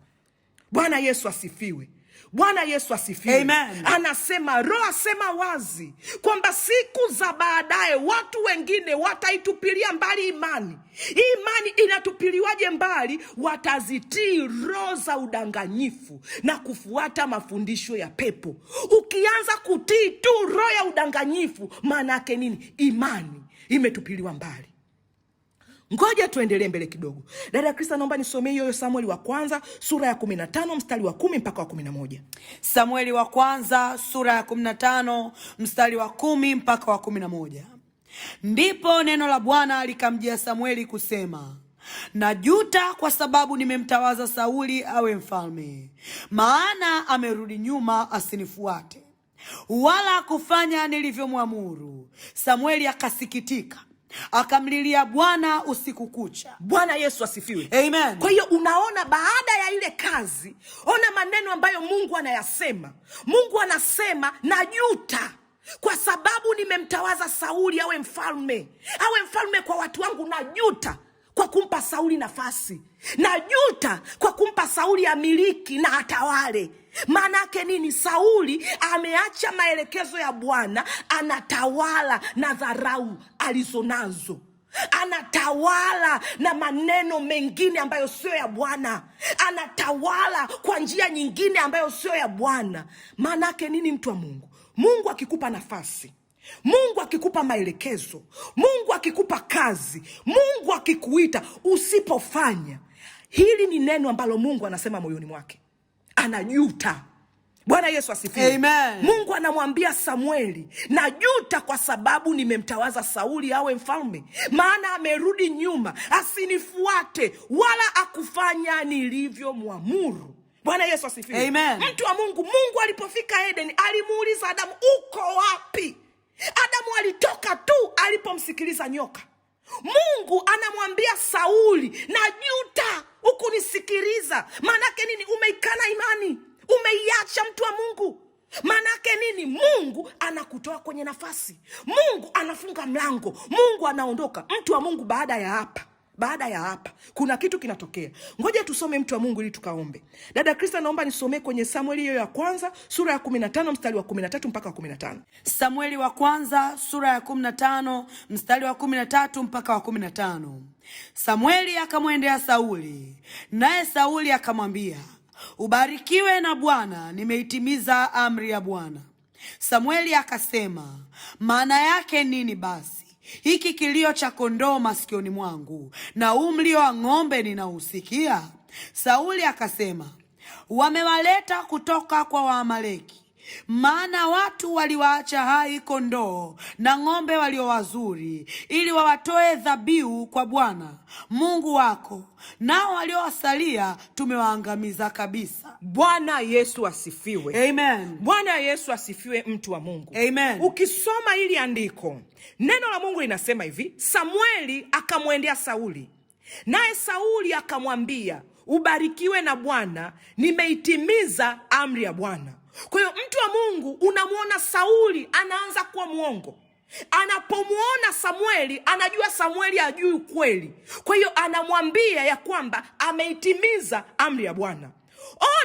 Bwana Yesu asifiwe. Bwana Yesu asifiwe. Amen. Anasema, Roho asema wazi kwamba siku za baadaye watu wengine wataitupilia mbali imani. Imani inatupiliwaje mbali? Watazitii roho za udanganyifu na kufuata mafundisho ya pepo. Ukianza kutii tu roho ya udanganyifu, maana yake nini? Imani imetupiliwa mbali. Ngoja tuendelee mbele kidogo. Dada Krista, naomba nisomee hiyo Samueli wa kwanza sura ya 15 mstari wa 10 mpaka wa 11. Samueli wa kwanza sura ya 15 mstari wa 10 mpaka wa 11. Ndipo neno la Bwana likamjia Samueli kusema, najuta kwa sababu nimemtawaza Sauli awe mfalme, maana amerudi nyuma asinifuate, wala kufanya nilivyomwamuru. Samueli akasikitika, akamlilia Bwana usiku kucha. Bwana Yesu asifiwe. Amen. Kwa hiyo unaona, baada ya ile kazi, ona maneno ambayo Mungu anayasema. Mungu anasema, najuta kwa sababu nimemtawaza Sauli awe mfalme. Awe mfalme kwa watu wangu. Najuta kwa kumpa Sauli nafasi. Najuta kwa kumpa Sauli amiliki na atawale. Maana yake nini? Sauli ameacha maelekezo ya Bwana, anatawala na dharau alizonazo. Anatawala na maneno mengine ambayo sio ya Bwana. Anatawala kwa njia nyingine ambayo sio ya Bwana. Maana yake nini, mtu wa Mungu? Mungu akikupa nafasi, Mungu akikupa maelekezo, Mungu akikupa kazi, Mungu akikuita, usipofanya, hili ni neno ambalo Mungu anasema moyoni mwake, anajuta. Bwana Yesu asifiwe. Amen. Mungu anamwambia Samueli, najuta kwa sababu nimemtawaza Sauli awe mfalme, maana amerudi nyuma asinifuate, wala akufanya nilivyomwamuru. Bwana Yesu asifiwe. Amen. Mtu wa Mungu, Mungu alipofika Eden alimuuliza Adamu, uko wapi? Adamu alitoka tu alipomsikiliza nyoka. Mungu anamwambia Sauli, najuta ukunisikiliza. Maanake nini? Umeikana imani, umeiacha, mtu wa Mungu. Maanake nini? Mungu anakutoa kwenye nafasi, Mungu anafunga mlango, Mungu anaondoka. Mtu wa Mungu, baada ya hapa kuna kitu kinatokea. Ngoja tusome, mtu wa Mungu, ili tukaombe. Dada Krista, naomba nisomee kwenye Samueli hiyo ya kwanza sura ya 15 mstari wa 13 mpaka 15. Samueli wa kwanza sura ya 15 mstari wa 13 mpaka wa 15. Samueli akamwendea Sauli, naye Sauli akamwambia, ubarikiwe na Bwana, nimeitimiza amri ya Bwana. Samueli akasema, maana yake nini basi hiki kilio cha kondoo masikioni mwangu, na huu mlio wa ng'ombe ninausikia? Sauli akasema, wamewaleta kutoka kwa Waamaleki, maana watu waliwaacha hai kondoo na ng'ombe walio wazuri, ili wawatoe dhabihu kwa Bwana Mungu wako, nao waliowasalia tumewaangamiza kabisa. Bwana Yesu asifiwe. Amen. Bwana Yesu asifiwe, mtu wa Mungu. Amen. Ukisoma hili andiko, neno la Mungu linasema hivi, Samueli akamwendea Sauli, naye Sauli akamwambia, ubarikiwe na Bwana, nimeitimiza amri ya Bwana. Kwa hiyo, mtu wa Mungu, unamwona Sauli anaanza kuwa mwongo. Anapomuona Samueli, anajua Samueli hajui ukweli. Kwa hiyo anamwambia ya kwamba ameitimiza amri ya Bwana.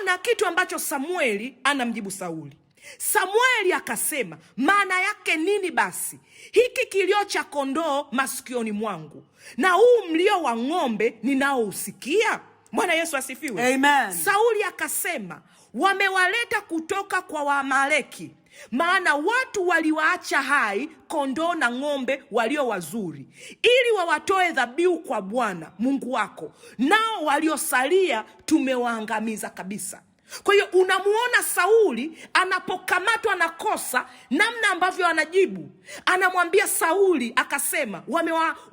Ona kitu ambacho Samueli anamjibu Sauli. Samueli akasema, maana yake nini basi hiki kilio cha kondoo masikioni mwangu, na huu mlio wa ng'ombe ninaousikia? Bwana Yesu asifiwe. Amen. Sauli akasema, wamewaleta kutoka kwa Waamaleki, maana watu waliwaacha hai kondoo na ng'ombe walio wazuri, ili wawatoe dhabihu kwa Bwana Mungu wako, nao waliosalia tumewaangamiza kabisa. Kwa hiyo unamuona Sauli anapokamatwa na kosa, namna ambavyo anajibu. Anamwambia Sauli akasema,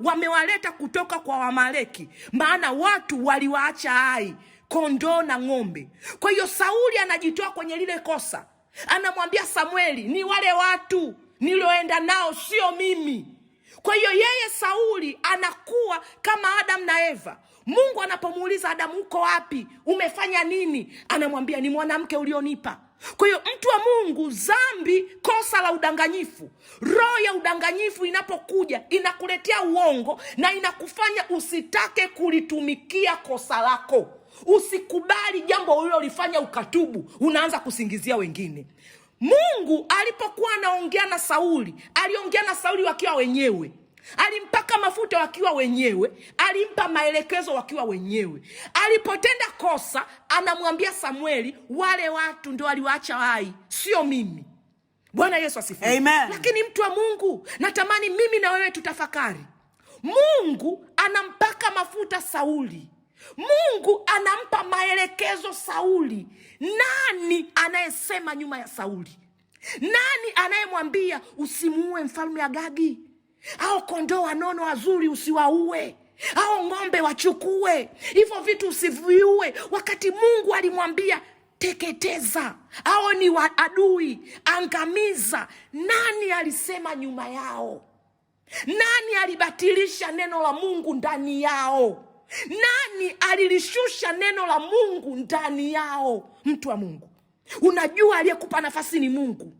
wamewaleta kutoka kwa Wamaleki, maana watu waliwaacha hai kondoo na ng'ombe. Kwa hiyo Sauli anajitoa kwenye lile kosa. Anamwambia Samueli, ni wale watu nilioenda nao, sio mimi. Kwa hiyo yeye Sauli anakuwa kama Adam na Eva. Mungu anapomuuliza Adamu, uko wapi? Umefanya nini? Anamwambia, ni mwanamke ulionipa. Kwa hiyo mtu wa Mungu, dhambi, kosa la udanganyifu, roho ya udanganyifu inapokuja inakuletea uongo na inakufanya usitake kulitumikia kosa lako. Usikubali jambo ulilolifanya ukatubu, unaanza kusingizia wengine. Mungu alipokuwa anaongea na Sauli, aliongea na Sauli wakiwa wenyewe. Alimpaka mafuta wakiwa wenyewe, alimpa maelekezo wakiwa wenyewe. Alipotenda kosa, anamwambia Samueli, wale watu ndio waliwaacha hai, sio mimi. Bwana Yesu asifiwe. Amen. Lakini mtu wa Mungu, natamani mimi na wewe tutafakari. Mungu anampaka mafuta Sauli. Mungu anampa maelekezo Sauli. Nani anayesema nyuma ya Sauli? Nani anayemwambia usimuue mfalme Agagi? Au kondoo wanono wazuri usiwaue? Au ng'ombe wachukue? Hivyo vitu usiviue, wakati Mungu alimwambia teketeza, hao ni adui, angamiza. Nani alisema nyuma yao? Nani alibatilisha neno la Mungu ndani yao? Nani alilishusha neno la Mungu ndani yao? Mtu wa Mungu, unajua aliyekupa nafasi ni Mungu.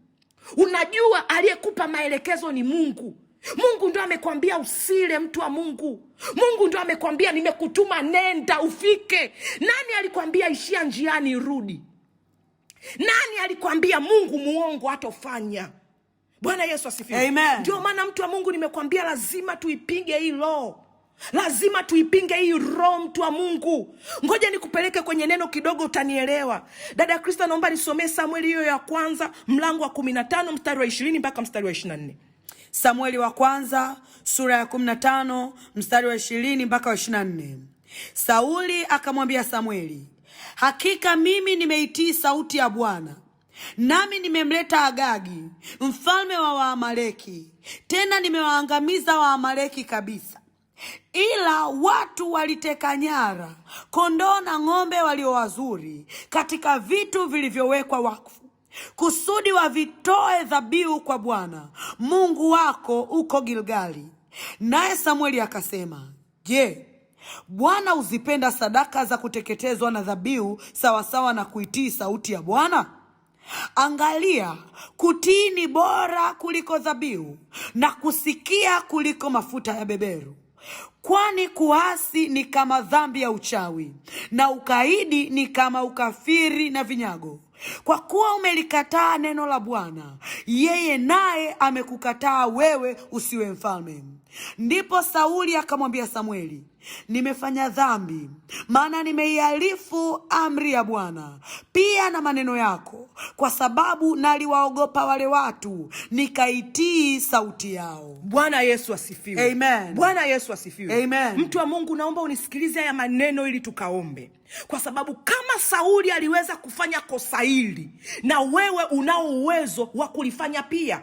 Unajua aliyekupa maelekezo ni Mungu. Mungu ndo amekwambia usile, mtu wa Mungu. Mungu ndo amekwambia nimekutuma, nenda ufike. Nani alikwambia ishia njiani rudi? Nani alikwambia Mungu muongo hatofanya? Bwana Yesu asifiwe. Amen. Ndio maana mtu wa Mungu nimekwambia lazima tuipinge hii roho. Lazima tuipinge hii roho, mtu wa Mungu. Ngoja nikupeleke kwenye neno kidogo utanielewa. Dada Krista, naomba nisomee Samueli hiyo ya kwanza, mlango wa 15 mstari wa 20 mpaka mstari wa 24. Samueli wa kwanza sura ya 15 mstari wa 20 mpaka wa 24. Sauli akamwambia Samueli, hakika mimi nimeitii sauti ya Bwana, nami nimemleta Agagi mfalme wa Waamaleki, tena nimewaangamiza Waamaleki kabisa. Ila watu waliteka nyara kondoo na ng'ombe walio wazuri katika vitu vilivyowekwa wakfu, kusudi wavitoe dhabihu kwa Bwana Mungu wako uko Gilgali. Naye Samueli akasema, je, Bwana uzipenda sadaka za kuteketezwa na dhabihu sawasawa na kuitii sauti ya Bwana? Angalia, kutii ni bora kuliko dhabihu, na kusikia kuliko mafuta ya beberu. Kwani kuasi ni kama dhambi ya uchawi, na ukaidi ni kama ukafiri na vinyago. Kwa kuwa umelikataa neno la Bwana, yeye naye amekukataa wewe usiwe mfalme. Ndipo Sauli akamwambia Samueli, nimefanya dhambi, maana nimeihalifu amri ya Bwana pia na maneno yako, kwa sababu naliwaogopa wale watu, nikaitii sauti yao. Bwana Yesu asifiwe. Amen. Bwana Yesu asifiwe. Amen. Mtu wa Mungu, naomba unisikilize haya maneno ili tukaombe. Kwa sababu kama Sauli aliweza kufanya kosa hili, na wewe unao uwezo wa kulifanya pia.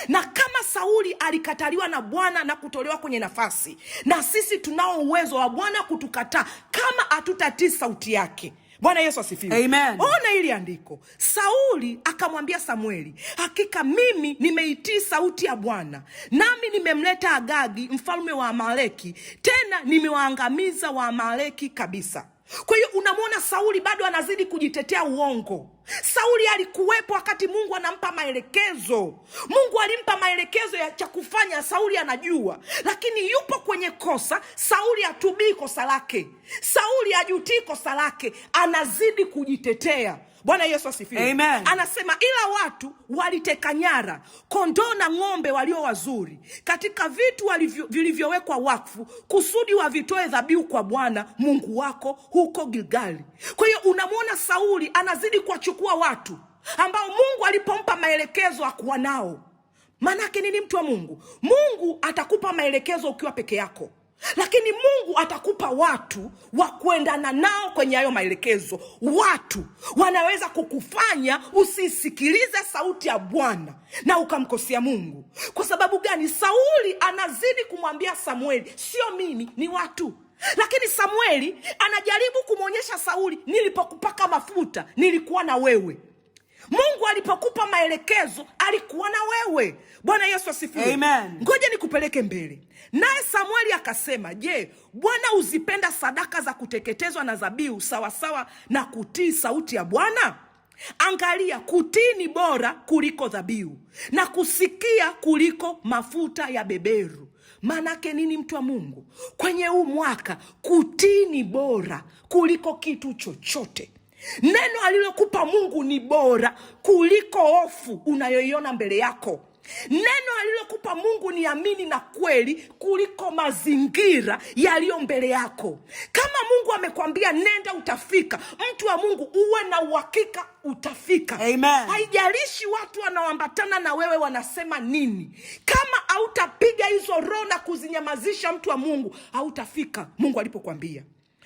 Na kama Sauli alikataliwa na Bwana na kutolewa kwenye nafasi, na sisi tunao uwezo wa Bwana kutukataa kama hatutatii sauti yake. Bwana Yesu asifiwe. Amen. Ona hili andiko. Sauli akamwambia Samueli, hakika mimi nimeitii sauti ya Bwana, nami nimemleta Agagi mfalme wa Amaleki, tena nimewaangamiza wa Amaleki kabisa. Kwa hiyo unamwona Sauli bado anazidi kujitetea uongo. Sauli alikuwepo wakati Mungu anampa maelekezo. Mungu alimpa maelekezo ya cha kufanya, Sauli anajua. Lakini yupo kwenye kosa, Sauli hatubii kosa lake. Sauli hajutii kosa lake, anazidi kujitetea. Bwana Yesu asifiwe. Amen. Anasema ila watu waliteka nyara kondoo na ng'ombe walio wazuri katika vitu vilivyowekwa wakfu, kusudi wavitoe dhabihu kwa Bwana Mungu wako huko Gilgali. Kwa hiyo unamwona Sauli anazidi kuwachukua watu ambao Mungu alipompa maelekezo hakuwa nao. Manake nini, mtu wa Mungu? Mungu atakupa maelekezo ukiwa peke yako. lakini Mungu atakupa watu wa kuendana nao kwenye hayo maelekezo. Watu wanaweza kukufanya usisikilize sauti ya Bwana na ukamkosea Mungu. Kwa sababu gani? Sauli anazidi kumwambia Samueli, sio mimi, ni watu. Lakini Samueli anajaribu kumwonyesha Sauli, nilipokupaka mafuta nilikuwa na wewe. Mungu alipokupa maelekezo alikuwa na wewe. Bwana Yesu asifiwe. Amen. Ngoja nikupeleke mbele. Naye Samueli akasema, je, Bwana uzipenda sadaka za kuteketezwa na dhabihu sawasawa na kutii sauti ya Bwana? Angalia, kutii ni bora kuliko dhabihu, na kusikia kuliko mafuta ya beberu. Manake nini, mtu wa Mungu? Kwenye huu mwaka kutii ni bora kuliko kitu chochote. Neno alilokupa Mungu ni bora kuliko hofu unayoiona mbele yako. Neno alilokupa Mungu ni amini na kweli kuliko mazingira yaliyo mbele yako. Kama Mungu amekwambia nenda, utafika. Mtu wa Mungu, uwe na uhakika utafika. Amen. Haijalishi watu wanaoambatana na wewe wanasema nini. Kama hautapiga hizo roho na kuzinyamazisha, mtu wa Mungu, hautafika Mungu alipokuambia.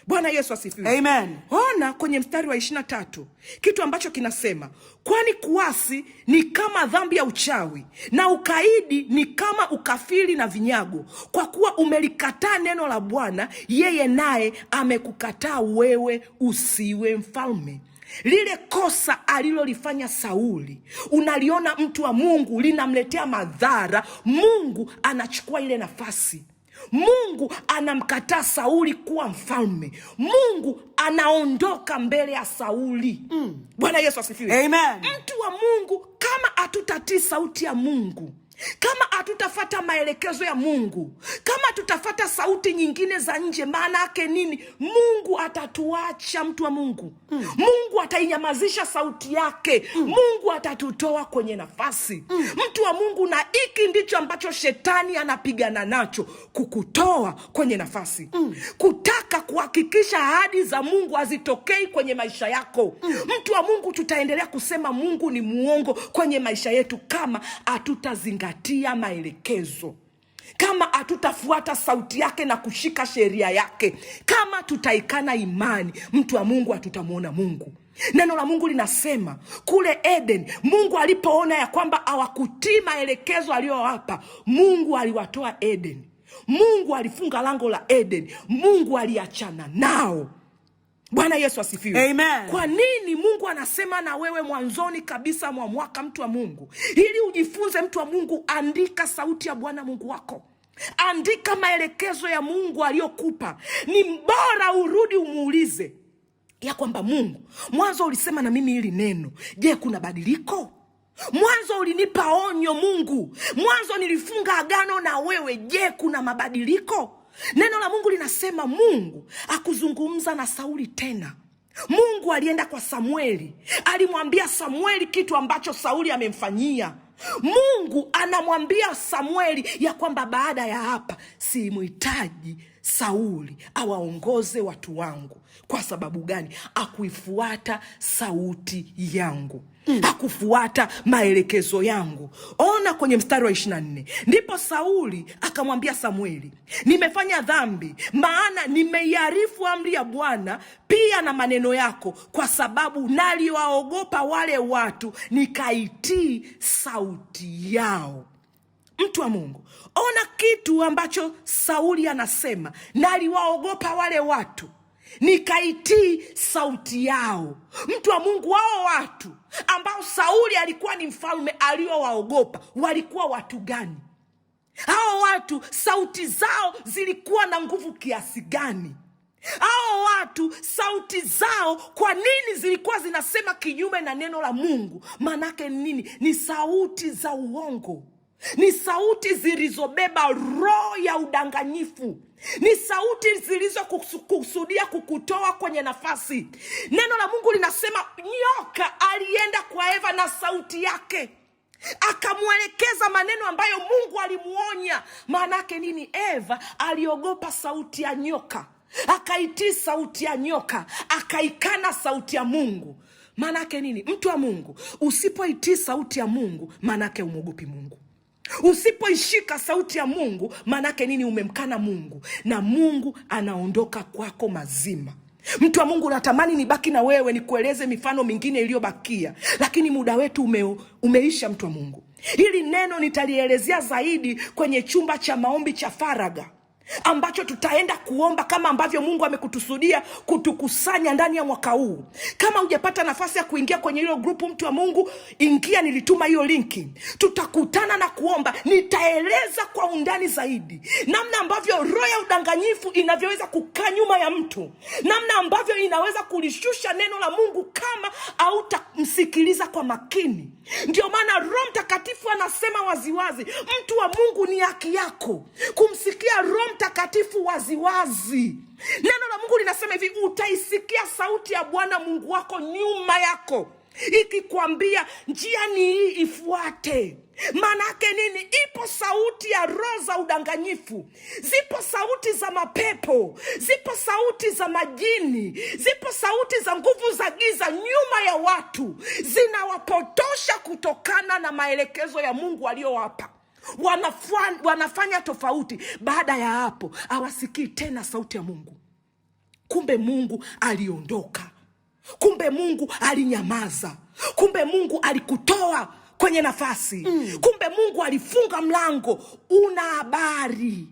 Bwana Yesu asifiwe. Amen. Ona kwenye mstari wa 23 kitu ambacho kinasema, kwani kuasi ni kama dhambi ya uchawi, na ukaidi ni kama ukafiri na vinyago. Kwa kuwa umelikataa neno la Bwana, yeye naye amekukataa wewe usiwe mfalme. Lile kosa alilolifanya Sauli, unaliona mtu wa Mungu, linamletea madhara. Mungu anachukua ile nafasi. Mungu anamkataa Sauli kuwa mfalme. Mungu anaondoka mbele ya Sauli. Bwana Yesu asifiwe. Amen. Mtu wa Mungu, kama hatutatii sauti ya Mungu, kama hatutafata maelekezo ya Mungu, kama tutafata sauti nyingine za nje, maana yake nini? Mungu atatuacha, mtu wa Mungu. Mungu atainyamazisha sauti yake. Mungu atatutoa kwenye nafasi. Mtu wa Mungu, na hiki ndicho ambacho shetani anapigana nacho, kukutoa kwenye nafasi. Kutaka kuhakikisha ahadi za Mungu hazitokei kwenye maisha yako. Mtu wa Mungu, tutaendelea kusema Mungu ni muongo kwenye maisha yetu kama hatutazingatia maelekezo, kama hatutafuata sauti yake na kushika sheria yake, kama tutaikana imani. Mtu wa Mungu, hatutamuona Mungu. Neno la Mungu linasema kule Eden, Mungu alipoona ya kwamba hawakutii maelekezo aliyowapa, Mungu aliwatoa Eden. Mungu alifunga lango la Eden. Mungu aliachana nao. Bwana Yesu asifiwe. Amen. Kwa nini Mungu anasema na wewe mwanzoni kabisa mwa mwaka, mtu wa Mungu? Ili ujifunze, mtu wa Mungu, andika sauti ya Bwana Mungu wako. Andika maelekezo ya Mungu aliyokupa. Ni bora urudi umuulize ya kwamba, Mungu, mwanzo ulisema na mimi hili neno, je, kuna badiliko? Mwanzo ulinipa onyo Mungu, mwanzo nilifunga agano na wewe, je, kuna mabadiliko? Neno la Mungu linasema Mungu akuzungumza na Sauli tena. Mungu alienda kwa Samueli, alimwambia Samueli kitu ambacho Sauli amemfanyia. Mungu anamwambia Samueli ya kwamba baada ya hapa simhitaji Sauli awaongoze watu wangu. Kwa sababu gani? Akuifuata sauti yangu. Hakufuata maelekezo yangu. Ona kwenye mstari wa 24. Ndipo Sauli akamwambia Samueli, nimefanya dhambi, maana nimeiarifu amri ya Bwana pia na maneno yako, kwa sababu naliwaogopa wale watu, nikaitii sauti yao. Mtu wa Mungu, ona kitu ambacho Sauli anasema, naliwaogopa wale watu, nikaitii sauti yao. Mtu wa Mungu, wao watu ambao Sauli alikuwa ni mfalme aliowaogopa, walikuwa watu gani? Hao watu sauti zao zilikuwa na nguvu kiasi gani? Hao watu sauti zao kwa nini zilikuwa zinasema kinyume na neno la Mungu? Manake nini? Ni sauti za uongo. Ni sauti zilizobeba roho ya udanganyifu. Ni sauti zilizokusudia kukutoa kwenye nafasi. Neno la Mungu linasema nyoka alienda kwa Eva na sauti yake, akamwelekeza maneno ambayo Mungu alimuonya. Maanake nini? Eva aliogopa sauti ya nyoka, akaitii sauti ya nyoka, akaikana sauti ya Mungu. Maanake nini? Mtu wa Mungu, usipoitii sauti ya Mungu, maanake umwogopi Mungu. Usipoishika sauti ya Mungu, manake nini? Umemkana Mungu, na Mungu anaondoka kwako mazima. Mtu wa Mungu, natamani nibaki na wewe nikueleze mifano mingine iliyobakia, lakini muda wetu umeisha. Mtu wa Mungu, hili neno nitalielezea zaidi kwenye chumba cha maombi cha faraga, ambacho tutaenda kuomba kama ambavyo Mungu amekutusudia kutukusanya ndani ya mwaka huu. Kama hujapata nafasi ya kuingia kwenye hilo grupu, mtu wa Mungu, ingia, nilituma hiyo linki. Tutakutana na kuomba. Nitaeleza kwa undani zaidi namna ambavyo roho ya udanganyifu inavyoweza kukaa nyuma ya mtu, namna ambavyo inaweza kulishusha neno la Mungu kama hautamsikiliza kwa makini. Ndio maana Roho Mtakatifu anasema waziwazi, mtu wa Mungu, ni haki yako kumsikia Roho Mtakatifu waziwazi. Neno la Mungu linasema hivi, utaisikia sauti ya Bwana Mungu wako nyuma yako ikikwambia, njia ni hii, ifuate. Manake nini? Ipo sauti ya roho za udanganyifu, zipo sauti za mapepo, zipo sauti za majini, zipo sauti za nguvu za giza nyuma ya watu, zinawapotosha kutokana na maelekezo ya Mungu aliyowapa. Wanafanya tofauti. Baada ya hapo hawasikii tena sauti ya Mungu. Kumbe Mungu aliondoka, kumbe Mungu alinyamaza, kumbe Mungu alikutoa kwenye nafasi. Kumbe Mungu alifunga mlango. Una habari.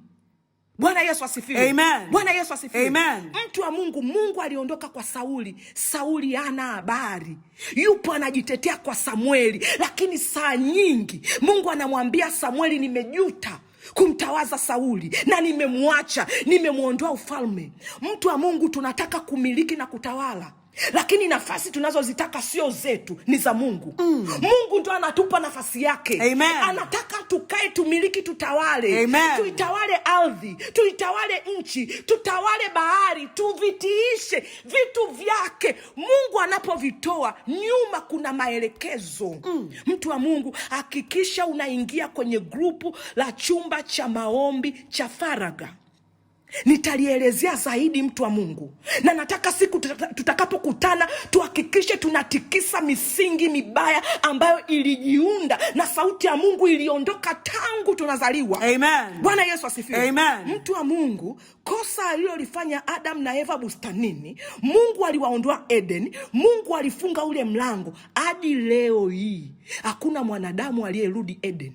Bwana Yesu asifiwe. Amen. Bwana Yesu asifiwe. Amen. Mtu wa Mungu, Mungu aliondoka kwa Sauli. Sauli hana habari. Yupo anajitetea kwa Samueli, lakini saa nyingi Mungu anamwambia Samueli, nimejuta kumtawaza Sauli na nimemwacha, nimemuondoa ufalme. Mtu wa Mungu, tunataka kumiliki na kutawala, lakini nafasi tunazozitaka sio zetu, ni za Mungu. Mungu ndo anatupa nafasi yake. Amen. Anataka tukae, tumiliki, tutawale. Amen. Tuitawale ardhi, tuitawale nchi, tutawale bahari, tuvitiishe vitu vyake. Mungu anapovitoa, nyuma kuna maelekezo. Mtu wa Mungu, hakikisha unaingia kwenye grupu la chumba cha maombi cha faraga. Nitalielezea zaidi, mtu wa Mungu, na nataka siku tutakapokutana tuhakikishe tunatikisa misingi mibaya ambayo ilijiunda na sauti ya Mungu iliondoka tangu tunazaliwa. Amen. Bwana Yesu asifiwe. Amen. Mtu wa Mungu, kosa alilolifanya Adam na Eva bustanini, Mungu aliwaondoa Eden, Mungu alifunga ule mlango. Hadi leo hii hakuna mwanadamu aliyerudi Eden.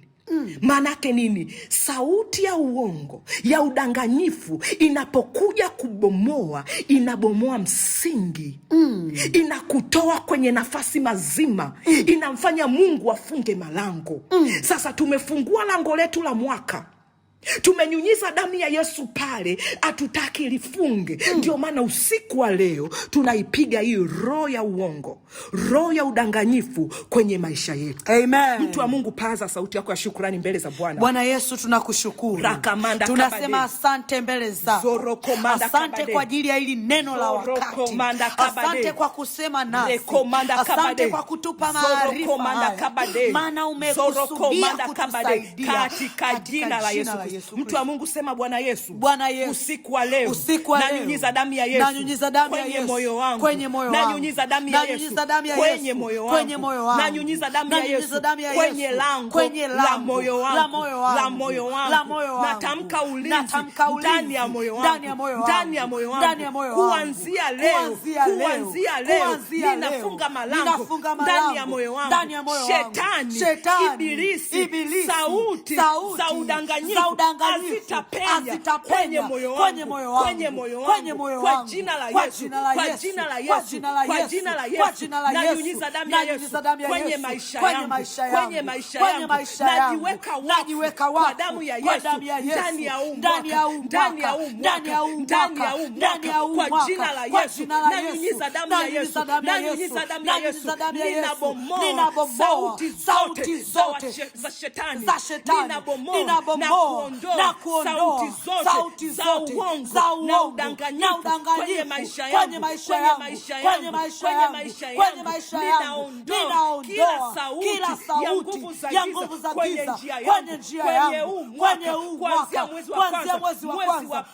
Manake nini? Sauti ya uongo, ya udanganyifu inapokuja kubomoa, inabomoa msingi. Inakutoa kwenye nafasi mazima. Inamfanya Mungu afunge malango. Sasa tumefungua lango letu la mwaka, tumenyunyiza damu ya Yesu pale, hatutaki lifunge. Ndio maana usiku wa leo tunaipiga hii roho ya uongo, roho ya udanganyifu kwenye maisha yetu. Amen. Mtu wa Mungu, paza sauti yako ya shukrani mbele za Bwana. Bwana Yesu, tunakushukuru. Tunasema asante mbele zako. Asante kwa ajili ya hili neno la wakati. Asante kwa kusema nasi. Asante kwa kutupa maarifa haya. Maana umekusudia kutusaidia katika jina la Yesu. Mtu wa Mungu, sema Bwana Yesu, usiku wa leo nanyunyiza damu ya Yesu kwenye moyo wangu, nanyunyiza damu ya Yesu kwenye moyo wangu, nanyunyiza damu ya Yesu kwenye lango la moyo wangu, natamka ulinzi ndani ya moyo wangu, kuanzia leo ninafunga malango ndani ya moyo wangu. Shetani, ibilisi, sauti za udanganyifu hazitapenya kwenye moyo wangu, kwa jina la Yesu, kwa jina la Yesu, nanyunyiza damu ya Yesu kwenye maisha yangu, najiweka wafu kwa damu ya Yesu ndani ya mwaka, kwa jina la Yesu, nanyunyiza damu ya Yesu, ninabomoa sauti zote za shetani, ninabomoa ninaondoa sauti zote za uongo na udanganyifu kwenye maisha yangu, ninaondoa kila sauti ya nguvu za giza kwenye njia yangu, kwenye huu mwaka, kuanzia mwezi wa kwanza,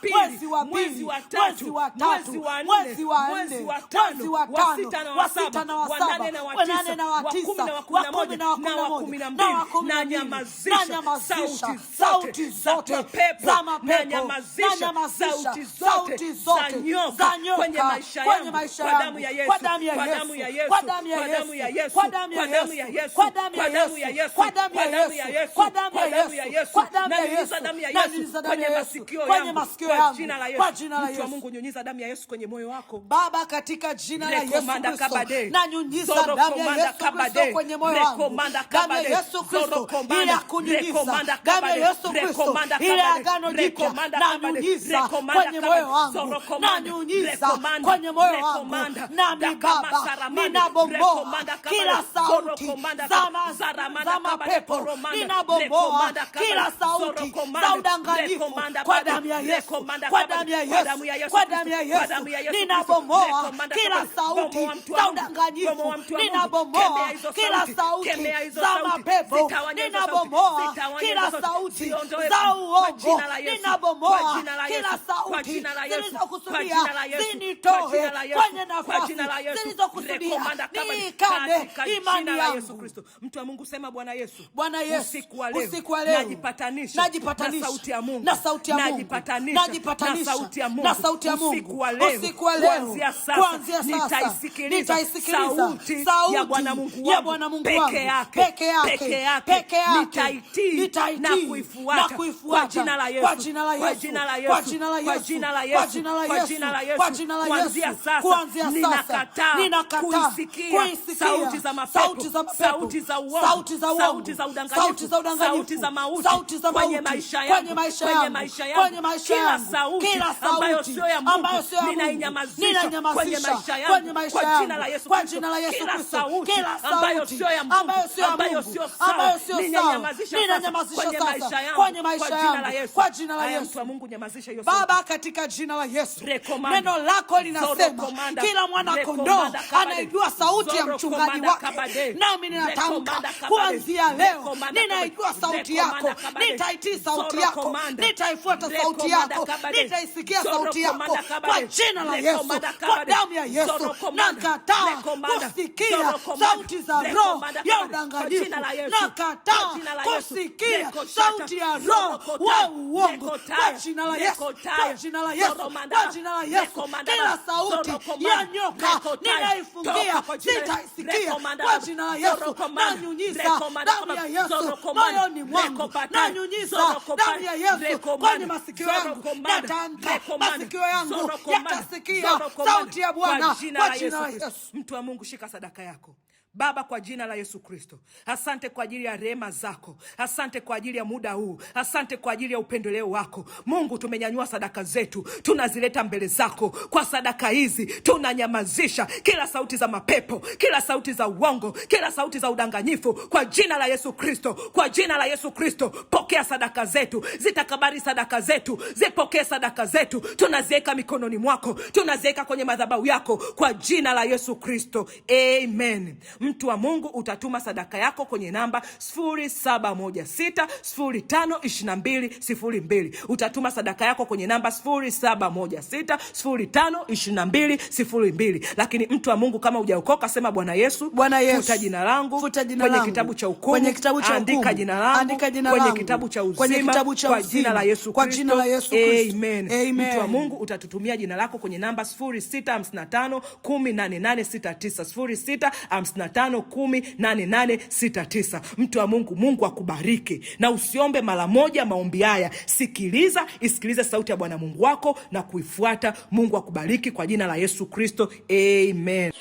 mwezi wa tatu, mwezi wa nne, mwezi wa tano, wa sita na wa saba, wa nane na wa tisa, wa kumi na wa kumi na moja, na wa kumi na mbili. Na nyamazisha sauti zote za mapepo, na nyamazisha sauti zote za nyoka kwenye maisha yangu, kwa damu ya Yesu, kwa damu ya Yesu, kwa damu ya Yesu, kwa damu ya Yesu, kwa damu ya Yesu, kwa damu ya Yesu, kwa damu ya Yesu, kwa damu ya Yesu, damu ya Yesu kwenye masikio yangu, kwa jina la Yesu. Mtu wa Mungu, nyunyiza damu ya Yesu kwenye moyo wako. Baba, katika jina la Yesu Kristo, na nyunyiza damu ya Yesu Kristo kwenye moyo wangu. Damu ya Yesu Kristo ili akunyunyiza, damu ya Yesu Kristo ili agano jipya, na nyunyiza kwenye moyo wangu, na nyunyiza kwenye moyo wangu. Nami Baba, ninabomboa kila sauti za mapepo, ninabomboa kila sauti za udanganyifu kwa damu ya Yesu, kwa damu ya Yesu, kwa damu ya Yesu. Ninabomoa kila sauti za udanganyifu, ninabomoa kila sauti za mapepo, ninabomoa kila sauti za uongo, ninabomoa kila sauti zilizokusudia zinitoe kwenye nafasi zilizokusudia niikane imani yangu. Mtu wa Mungu, sema Bwana Yesu, Bwana Yesu, usiku wa leo najipatanisha na sauti ya Mungu, najipatanisha na sauti ya Mungu, usiku wa leo, kuanzia sasa nitaisikiliza sauti ya Bwana Mungu wangu peke yake, nitaitii na kuifuata kwa jina la Yesu, kwa jina la Yesu, kwa jina la Yesu, kwa jina la Yesu, kwa jina la Yesu, kwa jina la Yesu. Kuanzia sasa ninakataa kuisikia sauti za mapepo, sauti za uongo, sauti za udanganyifu, sauti za mauti kwenye maisha yangu, kila sauti ambayo sio ya Mungu ninainyamazisha kwenye maisha yangu kwa jina la Yesu, kwa jina la Yesu. Kila sauti ambayo sio ya Mungu, ambayo sio sawa, ninanyamazisha sasa kwenye maisha yangu kwa jina la Yesu. Mtu wa Mungu, nyamazisha hiyo sauti Baba, katika jina la Yesu. Neno lako linasema kila mwana kondoo anaijua sauti ya mchungaji wake, nami ninatamka kuanzia leo ninaijua sauti yako, nitaitii sauti yako, nitaifuata sauti yako, nitaisikia sauti yako kwa jina la Yesu, kwa damu ya Yesu. Nakataa kusikia sauti za roho ya udanganyifu, nakataa kusikia sauti ya roho wa uongo kwa jina la Yesu, kwa jina la Yesu, kwa jina la Yesu. Kila sauti ya nyoka ninaifungia, sitaisikia kwa jina la Yesu. Nanyunyiza damu ya Yesu moyoni mwangu, nanyunyiza damu ya Yesu kwenye masikio yangu, natamka masikio yangu yatasikia sauti ya Bwana kwa jina la Yesu. Mtu wa Mungu, shika sadaka yako. Baba, kwa jina la Yesu Kristo, asante kwa ajili ya rehema zako, asante kwa ajili ya muda huu, asante kwa ajili ya upendeleo wako. Mungu, tumenyanyua sadaka zetu, tunazileta mbele zako. Kwa sadaka hizi tunanyamazisha kila sauti za mapepo, kila sauti za uongo, kila sauti za udanganyifu kwa jina la Yesu Kristo, kwa jina la Yesu Kristo. Pokea sadaka zetu, zitakabari sadaka zetu, zipokee sadaka zetu, tunaziweka mikononi mwako, tunaziweka kwenye madhabahu yako kwa jina la Yesu Kristo, amen. Mtu wa Mungu, utatuma sadaka yako kwenye namba 0716052202. Utatuma sadaka yako kwenye namba 0716052202. Lakini mtu wa Mungu, kama hujaokoka, sema Bwana Yesu, futa jina langu kwenye kitabu cha hukumu, andika jina langu kwenye kitabu cha uzima kwa jina la Yesu Kristo, amen. Mtu wa Mungu, utatutumia jina lako kwenye namba 0655108869, 0655108869. Mtu wa Mungu, Mungu akubariki, na usiombe mara moja maombi haya. Isikilize sauti ya Bwana Mungu wako na kuifuata. Mungu akubariki kwa jina la Yesu Kristo, amen.